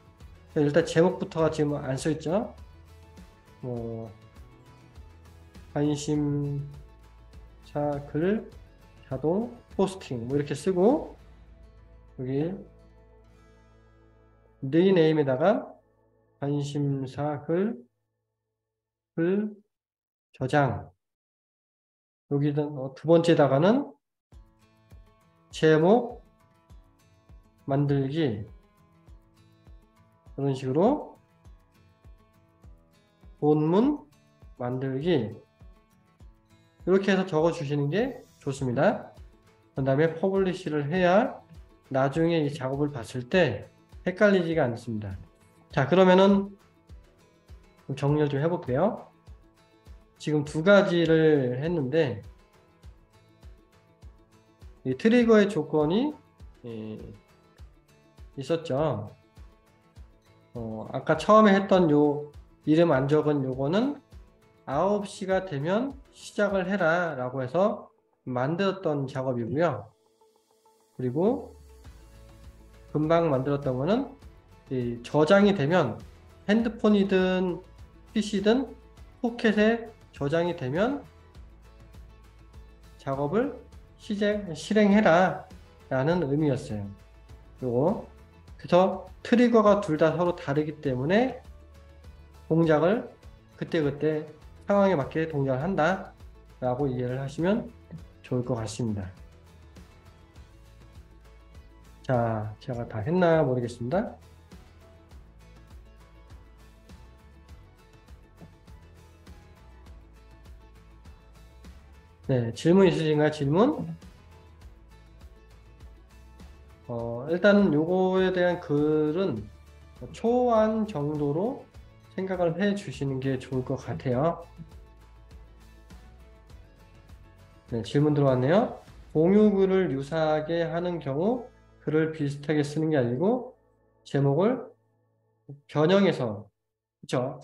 일단 제목부터가 지금 안 써 있죠. 관심사 글 자동 포스팅 뭐 이렇게 쓰고, 여기 네임에다가 관심사 글 저장. 여기는 두 번째다가는 제목 만들기. 그런 식으로 본문 만들기. 이렇게 해서 적어 주시는 게 좋습니다. 그 다음에 퍼블리시를 해야 나중에 이 작업을 봤을 때 헷갈리지가 않습니다. 자, 그러면은 정리를 좀 해볼게요. 지금 두 가지를 했는데 이 트리거의 조건이 있었죠. 아까 처음에 했던 요 이름 안 적은 요거는 9시가 되면 시작을 해라 라고 해서 만들었던 작업이고요. 그리고 금방 만들었던 거는 저장이 되면 핸드폰이든 PC든 포켓에 저장이 되면 작업을 실행해라 라는 의미였어요. 요거. 그래서 트리거가 둘 다 서로 다르기 때문에 동작을 그때그때 상황에 맞게 동작을 한다 라고 이해를 하시면 좋을 것 같습니다. 자, 제가 다 했나 모르겠습니다. 네, 질문 있으신가요? 질문? 일단 요거에 대한 글은 초안 정도로 생각을 해 주시는 게 좋을 것 같아요. 네, 질문 들어왔네요. 공유글을 유사하게 하는 경우 글을 비슷하게 쓰는 게 아니고 제목을 변형해서, 그쵸?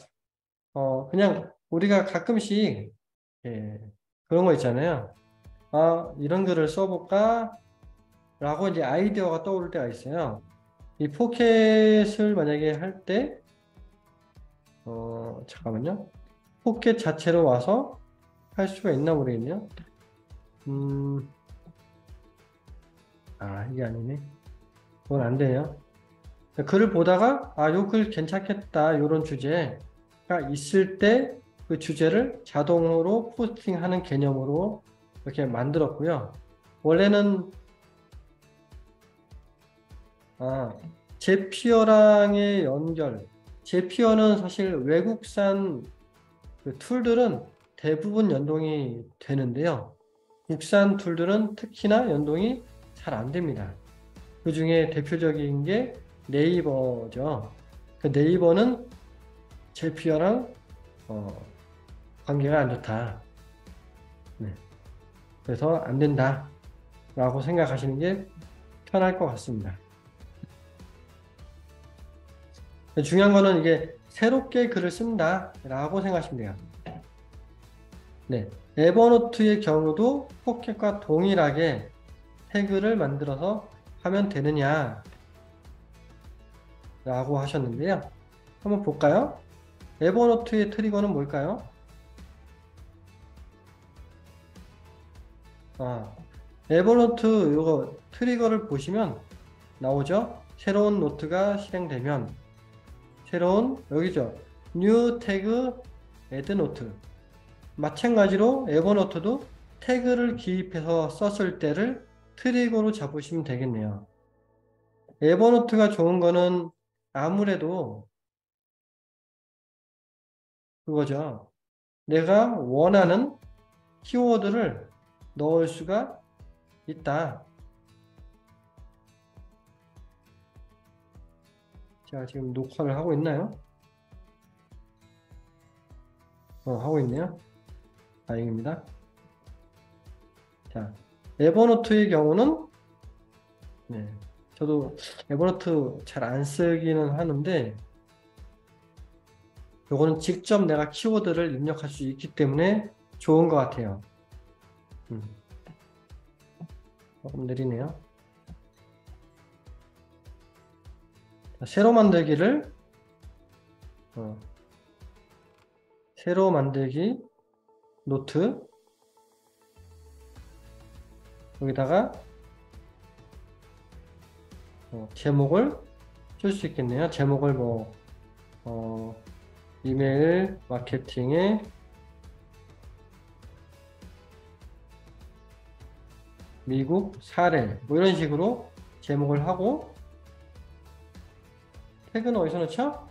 그냥 우리가 가끔씩 그런 거 있잖아요. 아, 이런 글을 써볼까? 라고 이제 아이디어가 떠오를 때가 있어요. 이 포켓을 만약에 할 때, 잠깐만요. 포켓 자체로 와서 할 수가 있나 모르겠네요. 이게 아니네. 그건 안 돼요. 글을 보다가, 요 글 괜찮겠다. 요런 주제가 있을 때 그 주제를 자동으로 포스팅하는 개념으로 이렇게 만들었고요. 원래는, 제피어랑의 연결. 제피어는 사실 외국산 그 툴들은 대부분 연동이 되는데요. 국산 툴들은 특히나 연동이 잘 안 됩니다. 그 중에 대표적인 게 네이버죠. 그 네이버는 제피어랑 관계가 안 좋다. 네. 그래서 안 된다 라고 생각하시는 게 편할 것 같습니다. 중요한 거는 이게 새롭게 글을 쓴다 라고 생각하시면 돼요. 네. 에버노트의 경우도 포켓과 동일하게 태그를 만들어서 하면 되느냐 라고 하셨는데요. 한번 볼까요? 에버노트의 트리거는 뭘까요? 에버노트 이거 트리거를 보시면 나오죠? 새로운 노트가 실행되면 새로운 여기죠. new 태그 add 노트. 마찬가지로 에버노트도 태그를 기입해서 썼을 때를 트리거로 잡으시면 되겠네요. 에버노트가 좋은 거는 아무래도 그거죠. 내가 원하는 키워드를 넣을 수가 있다. 자, 지금 녹화를 하고 있나요? 하고 있네요. 다행입니다. 자, 에버노트의 경우는 네, 저도 에버노트 잘 안 쓰기는 하는데 요거는 직접 내가 키워드를 입력할 수 있기 때문에 좋은 것 같아요. 조금 느리네요. 자, 새로 만들기를 새로 만들기 노트 여기다가 제목을 쓸 수 있겠네요. 제목을 뭐, 이메일 마케팅의 미국 사례, 뭐 이런 식으로 제목을 하고, 태그는 어디서 넣죠?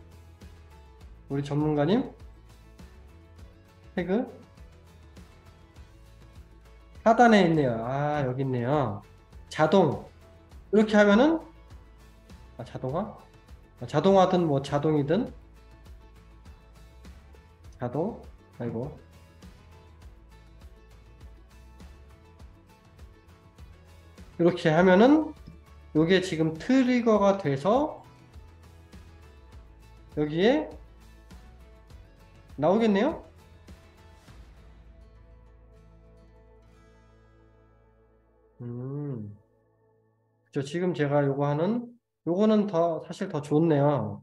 우리 전문가님, 태그 하단에 있네요. 아, 여기 있네요. 자동. 이렇게 하면은, 자동화? 자동화든 뭐 자동이든, 자동, 아이고. 이렇게 하면은, 요게 지금 트리거가 돼서, 여기에 나오겠네요? 그죠. 지금 제가 요거는 사실 더 좋네요.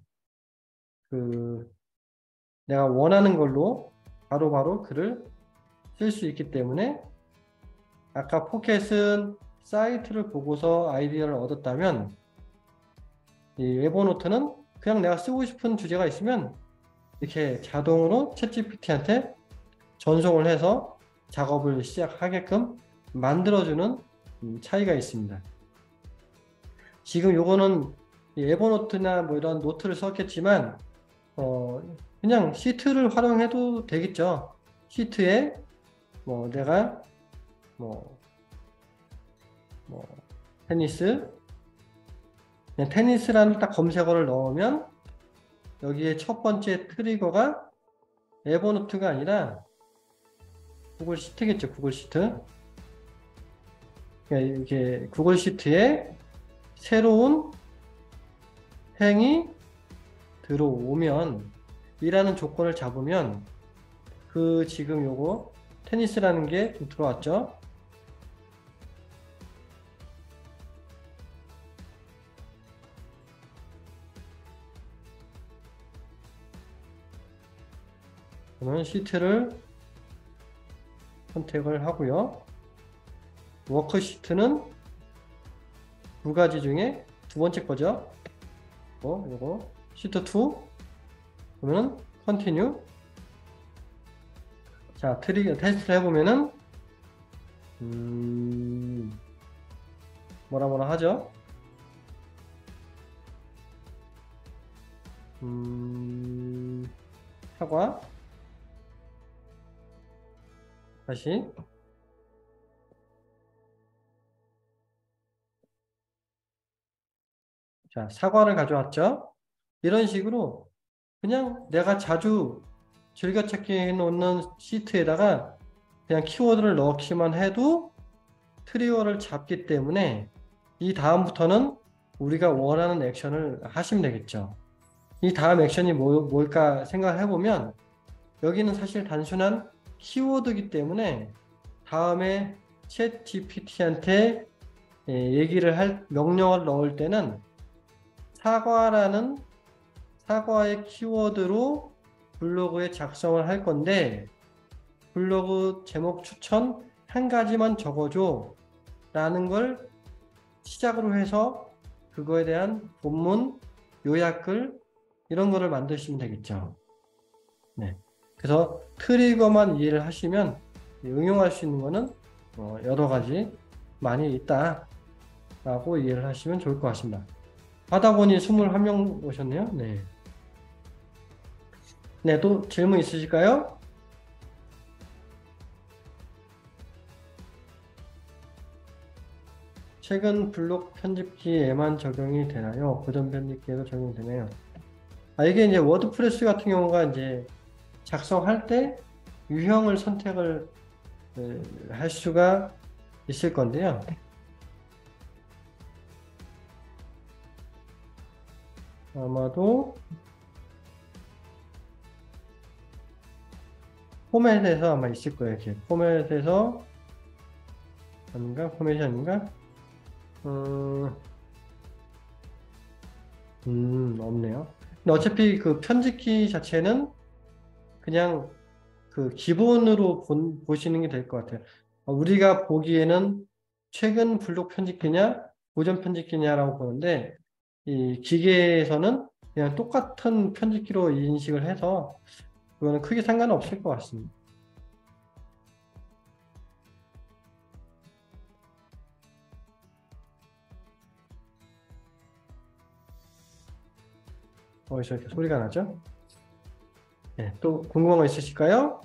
내가 원하는 걸로 바로바로 글을 쓸 수 있기 때문에, 아까 포켓은 사이트를 보고서 아이디어를 얻었다면, 이 에버노트는 그냥 내가 쓰고 싶은 주제가 있으면, 이렇게 자동으로 챗GPT한테 전송을 해서 작업을 시작하게끔 만들어주는 차이가 있습니다. 지금 요거는 에버노트나 뭐 이런 노트를 썼겠지만, 그냥 시트를 활용해도 되겠죠. 시트에 뭐 내가 뭐 테니스, 그냥 테니스라는 딱 검색어를 넣으면 여기에 첫 번째 트리거가 에버노트가 아니라 구글 시트겠죠. 구글 시트. 그러니까 이게 구글 시트에 새로운 행이 들어오면, 이라는 조건을 잡으면, 지금 요거 테니스라는 게 좀 들어왔죠. 그러면 시트를 선택을 하고요. 워크시트는 두 가지 중에 두 번째 거죠. 요거 시트 2. 그러면 컨티뉴. 자, 테스트를 해보면은 뭐라 하죠? 사과. 다시. 자, 사과를 가져왔죠? 이런 식으로 그냥 내가 자주 즐겨찾기 해놓는 시트에다가 그냥 키워드를 넣기만 해도 트리거를 잡기 때문에, 이 다음부터는 우리가 원하는 액션을 하시면 되겠죠. 이 다음 액션이 뭘까 생각을 해보면, 여기는 사실 단순한 키워드이기 때문에 다음에 챗 GPT한테 명령을 넣을 때는 사과의 키워드로 블로그에 작성을 할 건데, 블로그 제목 추천 한 가지만 적어줘 라는 걸 시작으로 해서 그거에 대한 본문, 요약글 이런 거를 만드시면 되겠죠. 네. 그래서 트리거만 이해를 하시면 응용할 수 있는 거는 여러 가지 많이 있다 라고 이해를 하시면 좋을 것 같습니다. 하다 보니 21명 오셨네요. 네. 네, 또 질문 있으실까요? 최근 블록 편집기에만 적용이 되나요? 고전 편집기에도 적용되나요? 이게 이제 워드프레스 같은 경우가 이제 작성할 때 유형을 선택을 할 수가 있을 건데요. 아마도 포맷에서 아마 있을 거예요. 이렇게 포맷에서 아닌가? 포맷이 아닌가? 없네요. 근데 어차피 그 편집기 자체는 그냥 그 기본으로 보시는 게 될 것 같아요. 우리가 보기에는 최근 블록 편집기냐, 고전 편집기냐라고 보는데, 이 기계에서는 그냥 똑같은 편집기로 인식을 해서 그거는 크게 상관은 없을 것 같습니다. 어디서 이렇게 소리가 나죠? 네, 또 궁금한 거 있으실까요?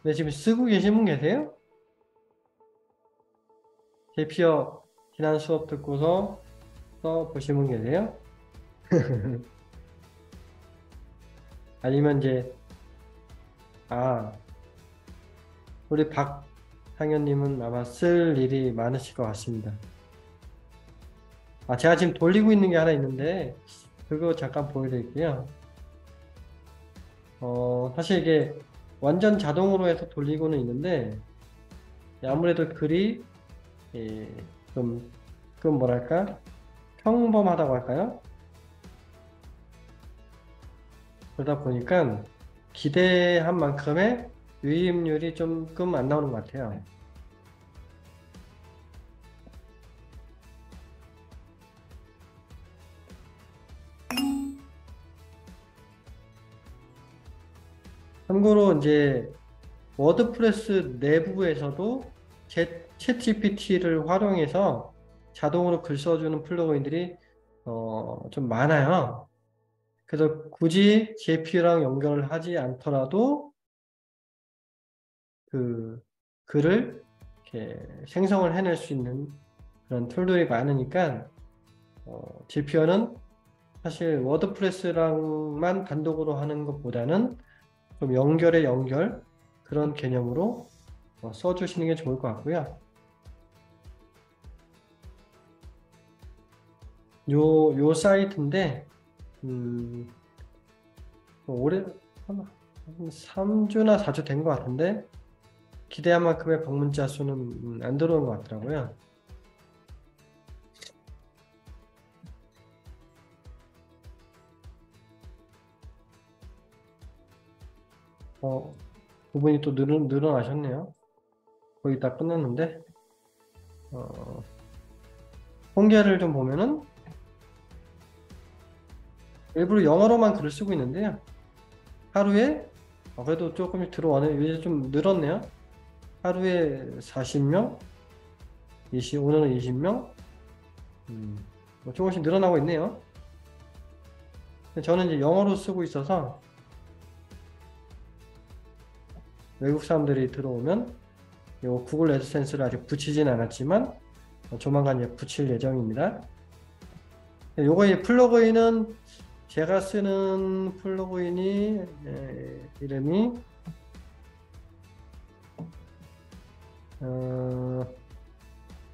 네, 지금 쓰고 계신 분 계세요? 제피어 지난 수업 듣고서 써보신 분 계세요? 아니면 이제 우리 박상현님은 아마 쓸 일이 많으실 것 같습니다. 제가 지금 돌리고 있는 게 하나 있는데 그거 잠깐 보여드릴게요. 사실 이게 완전 자동으로 해서 돌리고는 있는데 아무래도 글이 예, 좀 뭐랄까 평범하다고 할까요? 그러다 보니까 기대한 만큼의 유입률이 조금 안 나오는 것 같아요. 참고로 이제 워드프레스 내부에서도 챗 GPT를 활용해서 자동으로 글 써주는 플러그인들이 좀 많아요. 그래서 굳이 JP랑 연결을 하지 않더라도 그 글을 이렇게 생성을 해낼 수 있는 그런 툴들이 많으니까 JP어는 사실 워드프레스랑만 단독으로 하는 것보다는 좀 연결 그런 개념으로 써주시는 게 좋을 것 같고요. 요 사이트인데 올해 한 3주나 4주 된 것 같은데 기대한 만큼의 방문자 수는 안 들어온 것 같더라고요. 부분이 또 늘어나셨네요. 거의 다 끝났는데 통계를 좀 보면은 일부러 영어로만 글을 쓰고 있는데요. 하루에 그래도 조금씩 들어와네요. 이제 좀 늘었네요. 하루에 40명, 오늘은 20명, 뭐 조금씩 늘어나고 있네요. 저는 이제 영어로 쓰고 있어서 외국 사람들이 들어오면 요 구글 애드센스를 아직 붙이진 않았지만 조만간 이제 붙일 예정입니다. 요거 플러그인은 제가 쓰는 플러그인이 이름이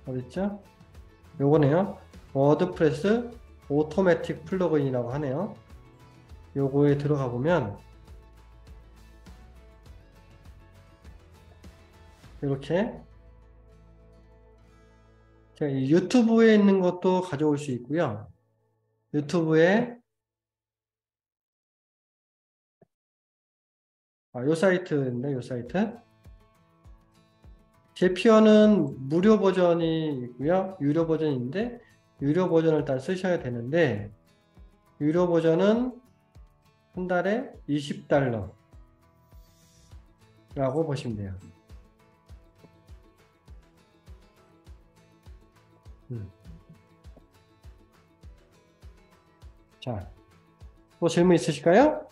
어딨죠? 요거네요. 워드프레스 오토매틱 플러그인이라고 하네요. 요거에 들어가 보면 이렇게 제가 유튜브에 있는 것도 가져올 수 있고요. 유튜브에 요 사이트인데 요 사이트 제피어는 무료 버전이 있고요. 유료 버전인데 유료 버전을 일단 쓰셔야 되는데 유료 버전은 한 달에 $20라고 보시면 돼요. 자, 또 질문 있으실까요?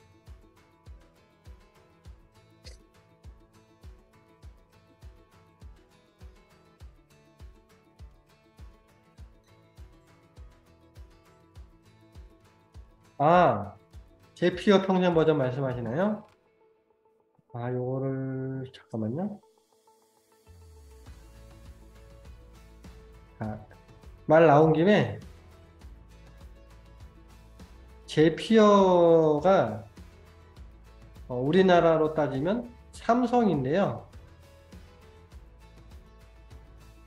제피어 평생 버전 말씀하시나요? 요거를 잠깐만요. 말 나온 김에 제피어가 우리나라로 따지면 삼성인데요.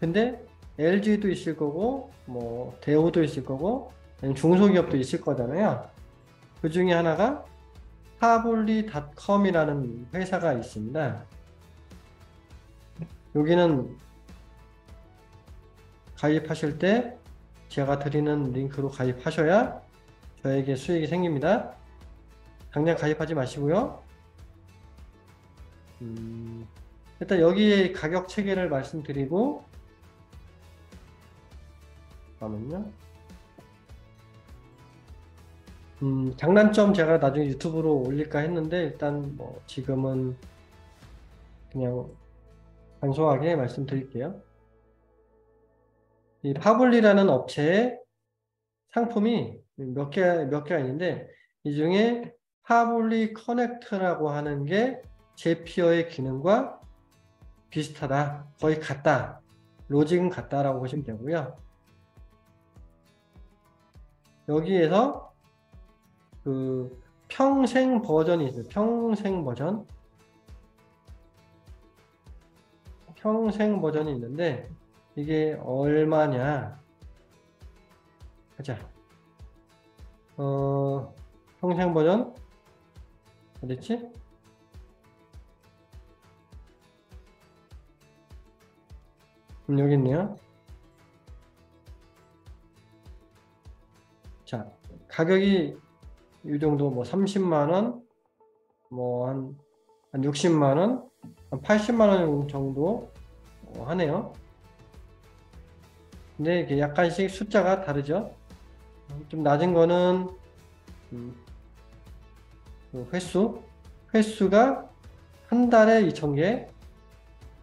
근데 LG도 있을 거고, 뭐, 대우도 있을 거고, 아니면 중소기업도 있을 거잖아요. 그 중에 하나가 파블리닷컴이라는 회사가 있습니다. 여기는 가입하실 때 제가 드리는 링크로 가입하셔야 저에게 수익이 생깁니다. 당장 가입하지 마시고요. 일단 여기에 가격 체계를 말씀드리고, 잠깐만요. 장단점 제가 나중에 유튜브로 올릴까 했는데 일단 뭐 지금은 그냥 간소하게 말씀드릴게요. 이 파블리라는 업체의 상품이 몇 개가 있는데 이 중에 파블리 커넥트라고 하는 게 제피어의 기능과 비슷하다. 거의 같다. 로직은 같다라고 보시면 되고요. 여기에서 그 평생 버전이 있어요. 평생 버전이 있는데 이게 얼마냐? 가자. 평생 버전 어딨지? 여기 있네요. 자, 가격이 이 정도 뭐 30만 원, 뭐 한 60만 원, 한 80만 원 정도 하네요. 근데 이게 약간씩 숫자가 다르죠. 좀 낮은 거는 그 횟수가 한 달에 2,000개,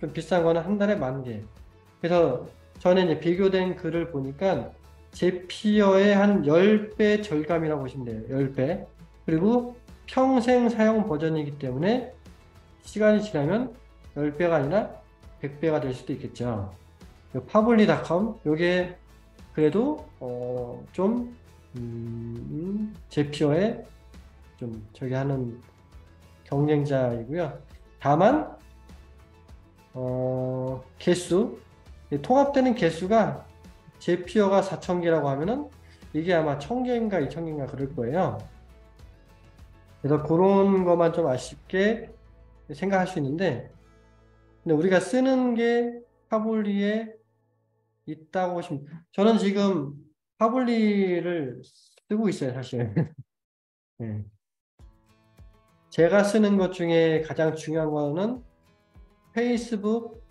좀 비싼 거는 한 달에 10,000개. 그래서 저는 이제 비교된 글을 보니까 제피어의 한 10배 절감이라고 보시면 돼요. 10배. 그리고 평생 사용 버전이기 때문에 시간이 지나면 10배가 아니라 100배가 될 수도 있겠죠. 파블리닷컴 요게 그래도 좀 제피어에 좀 저기 하는 경쟁자이고요. 다만 개수 통합되는 개수가 제피어가 4,000개라고 하면은 이게 아마 1,000개인가 2,000개인가 그럴 거예요. 그래서 그런 것만 좀 아쉽게 생각할 수 있는데, 근데 우리가 쓰는 게 파블리에 있다고 보시면, 저는 지금 파블리를 쓰고 있어요, 사실. 네. 제가 쓰는 것 중에 가장 중요한 거는 페이스북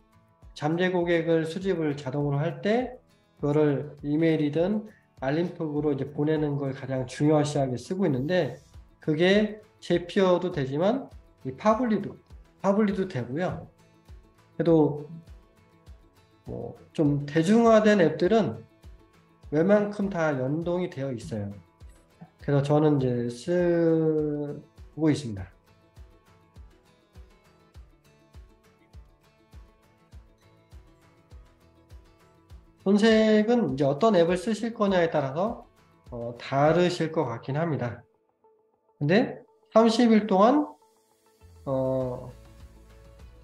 잠재 고객을 수집을 자동으로 할 때 그거를 이메일이든 알림톡으로 이제 보내는 걸 가장 중요시하게 쓰고 있는데 그게 제피어도 되지만 이 파블리도 되고요. 그래도 뭐 좀 대중화된 앱들은 웬만큼 다 연동이 되어 있어요. 그래서 저는 이제 쓰고 있습니다. 손색은 이제 어떤 앱을 쓰실 거냐에 따라서 다르실 것 같긴 합니다. 근데 30일 동안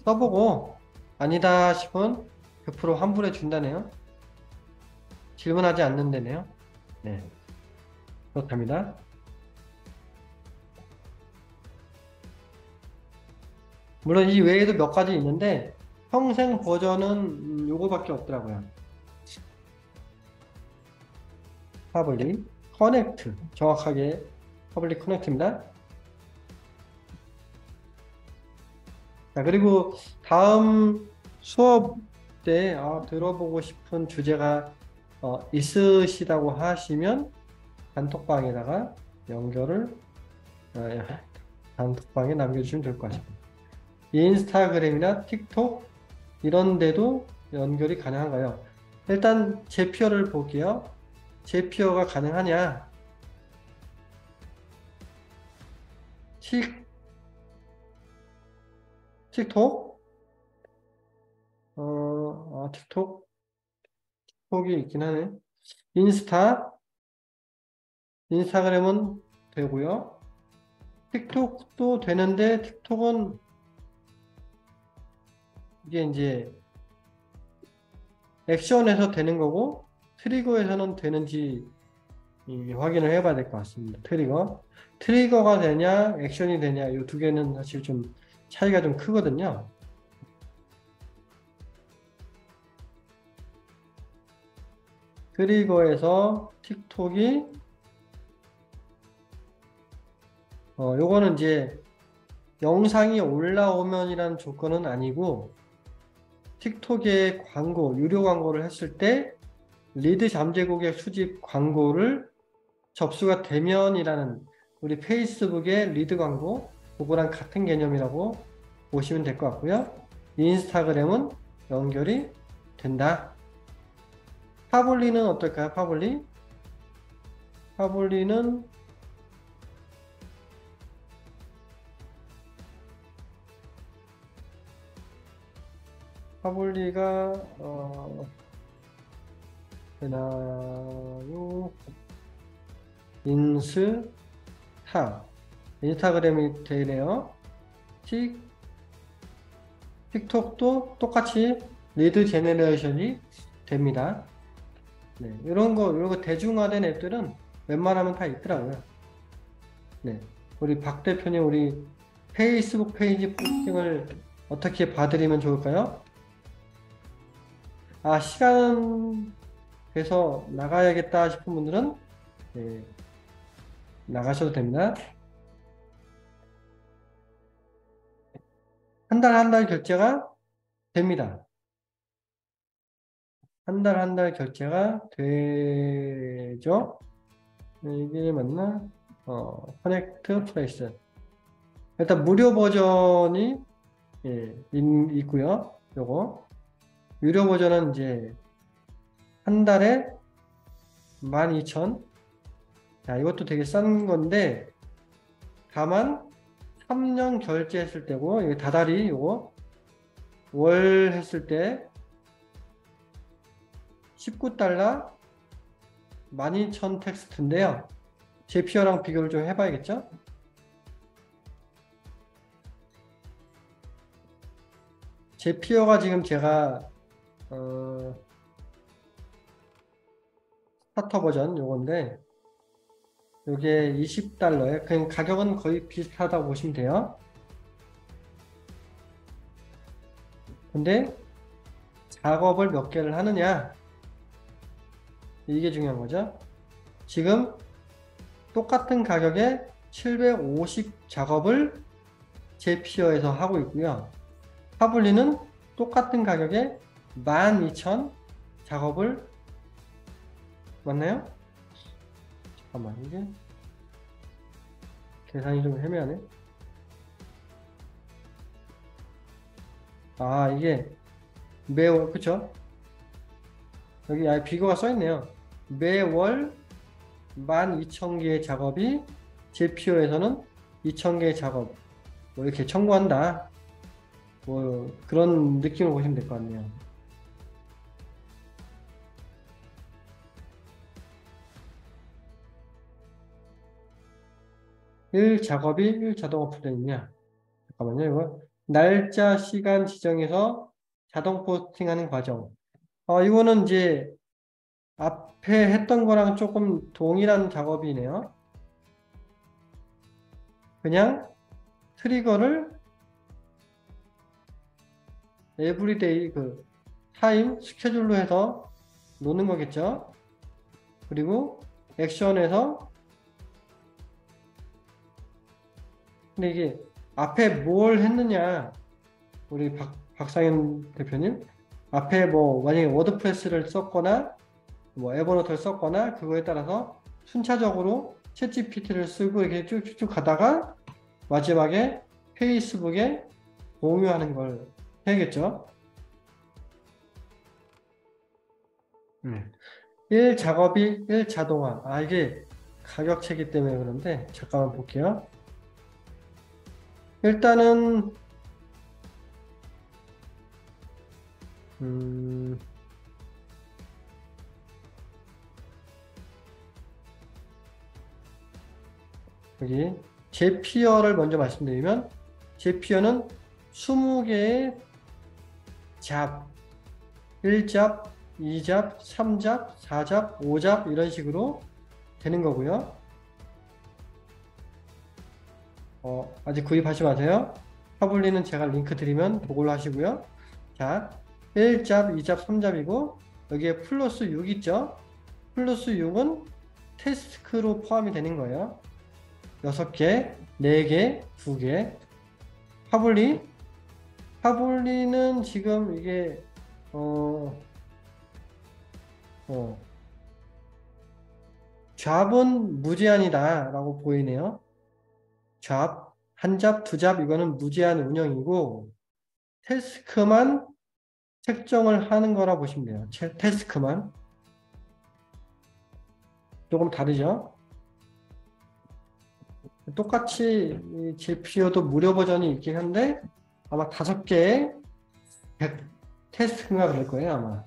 써보고 아니다 싶으면 100% 환불해 준다네요. 질문하지 않는다네요. 네, 그렇답니다. 물론 이 외에도 몇 가지 있는데 평생 버전은 요거밖에 없더라고요. 파블릭 커넥트, 정확하게 파블릭 커넥트입니다. 자, 그리고 다음 수업 때 들어보고 싶은 주제가 있으시다고 하시면 단톡방에다가 연결을 단톡방에 남겨주시면 될 것 같습니다. 인스타그램이나 틱톡 이런 데도 연결이 가능한가요? 일단 제피어를 볼게요. 제피어가 가능하냐? 틱톡? 틱톡이 있긴 하네. 인스타그램은 되고요. 틱톡도 되는데 틱톡은 이게 이제 액션에서 되는 거고 트리거에서는 되는지 확인을 해봐야 될 것 같습니다. 트리거가 되냐 액션이 되냐 이 두 개는 사실 좀 차이가 좀 크거든요. 트리거에서 틱톡이 요거는 이제 영상이 올라오면이라는 조건은 아니고 틱톡에 광고, 유료 광고를 했을 때 리드 잠재 고객 수집 광고를 접수가 되면이라는 우리 페이스북의 리드 광고 그거랑 같은 개념이라고 보시면 될 것 같고요. 인스타그램은 연결이 된다. 파블리는 어떨까요? 파블리는 파블리가 되나요? 인스타그램이 되네요. 틱톡도 똑같이 리드 제너레이션이 됩니다. 네, 이런 거 대중화된 앱들은 웬만하면 다 있더라고요. 네, 우리 박 대표님 우리 페이스북 페이지 포스팅을 어떻게 봐드리면 좋을까요? 아, 시간 돼서 나가야겠다 싶은 분들은 네, 나가셔도 됩니다. 한 달 결제가 됩니다. 한 달 결제가 되죠. 이게 맞나? 커넥트 프레이스. 일단 무료 버전이 있고요. 요거 유료 버전은 이제 한 달에 12,000. 자, 이것도 되게 싼 건데 다만 3년 결제했을 때고 이게 다달이 요거 월 했을 때 19달러 12,000 텍스트인데요. 제피어랑 비교를 좀 해봐야겠죠? 제피어가 지금 제가 스타터 버전 요건데 요게 20달러에 그냥 가격은 거의 비슷하다고 보시면 돼요. 근데 작업을 몇 개를 하느냐 이게 중요한 거죠. 지금 똑같은 가격에 750 작업을 제피어에서 하고 있고요. 파블리는 똑같은 가격에 12,000 작업을 맞나요? 잠깐만 이게 계산이 좀 애매하네. 아 이게 매월 그쵸? 여기 아예 비교가 써있네요. 매월 12,000개의 작업이 제피어에서는 2,000개의 작업 뭐 이렇게 청구한다. 뭐 그런 느낌을 보시면 될 것 같네요. 작업이 1 자동 오픈되느냐? 잠깐만요. 이거 날짜, 시간 지정해서 자동 포스팅하는 과정. 이거는 이제 앞에 했던 거랑 조금 동일한 작업이네요. 그냥 트리거를 에브리데이 그 타임 스케줄로 해서 놓는 거겠죠. 그리고 액션에서 근데 이게 앞에 뭘 했느냐 우리 박상현 대표님 앞에 뭐 만약에 워드프레스를 썼거나 뭐 에버노트를 썼거나 그거에 따라서 순차적으로 챗GPT를 쓰고 이렇게 쭉쭉쭉 가다가 마지막에 페이스북에 공유하는 걸 해야겠죠. 1 작업이 1 자동화. 이게 가격체이기 때문에 그런데 잠깐만 볼게요. 일단은 여기 제피어를 먼저 말씀드리면 제피어는 20개의 잡 1잡 2잡, 3잡, 4잡, 5잡 이런 식으로 되는 거고요. 아직 구입하지 마세요. 파블리는 제가 링크 드리면 그걸로 하시고요. 자, 1잡, 2잡, 3잡이고 여기에 플러스 6 있죠? 플러스 6은 태스크로 포함이 되는 거예요. 6개, 4개, 2개. 파블리는 지금 이게 잡은 무제한이다 라고 보이네요. 잡, 한 잡, 두 잡 이거는 무제한 운영이고 태스크만 책정을 하는 거라 보시면 돼요. 태스크만. 조금 다르죠? 똑같이 이 GPU도 무료 버전이 있긴 한데 아마 5개의 100 테스트인가 그럴 거예요, 아마.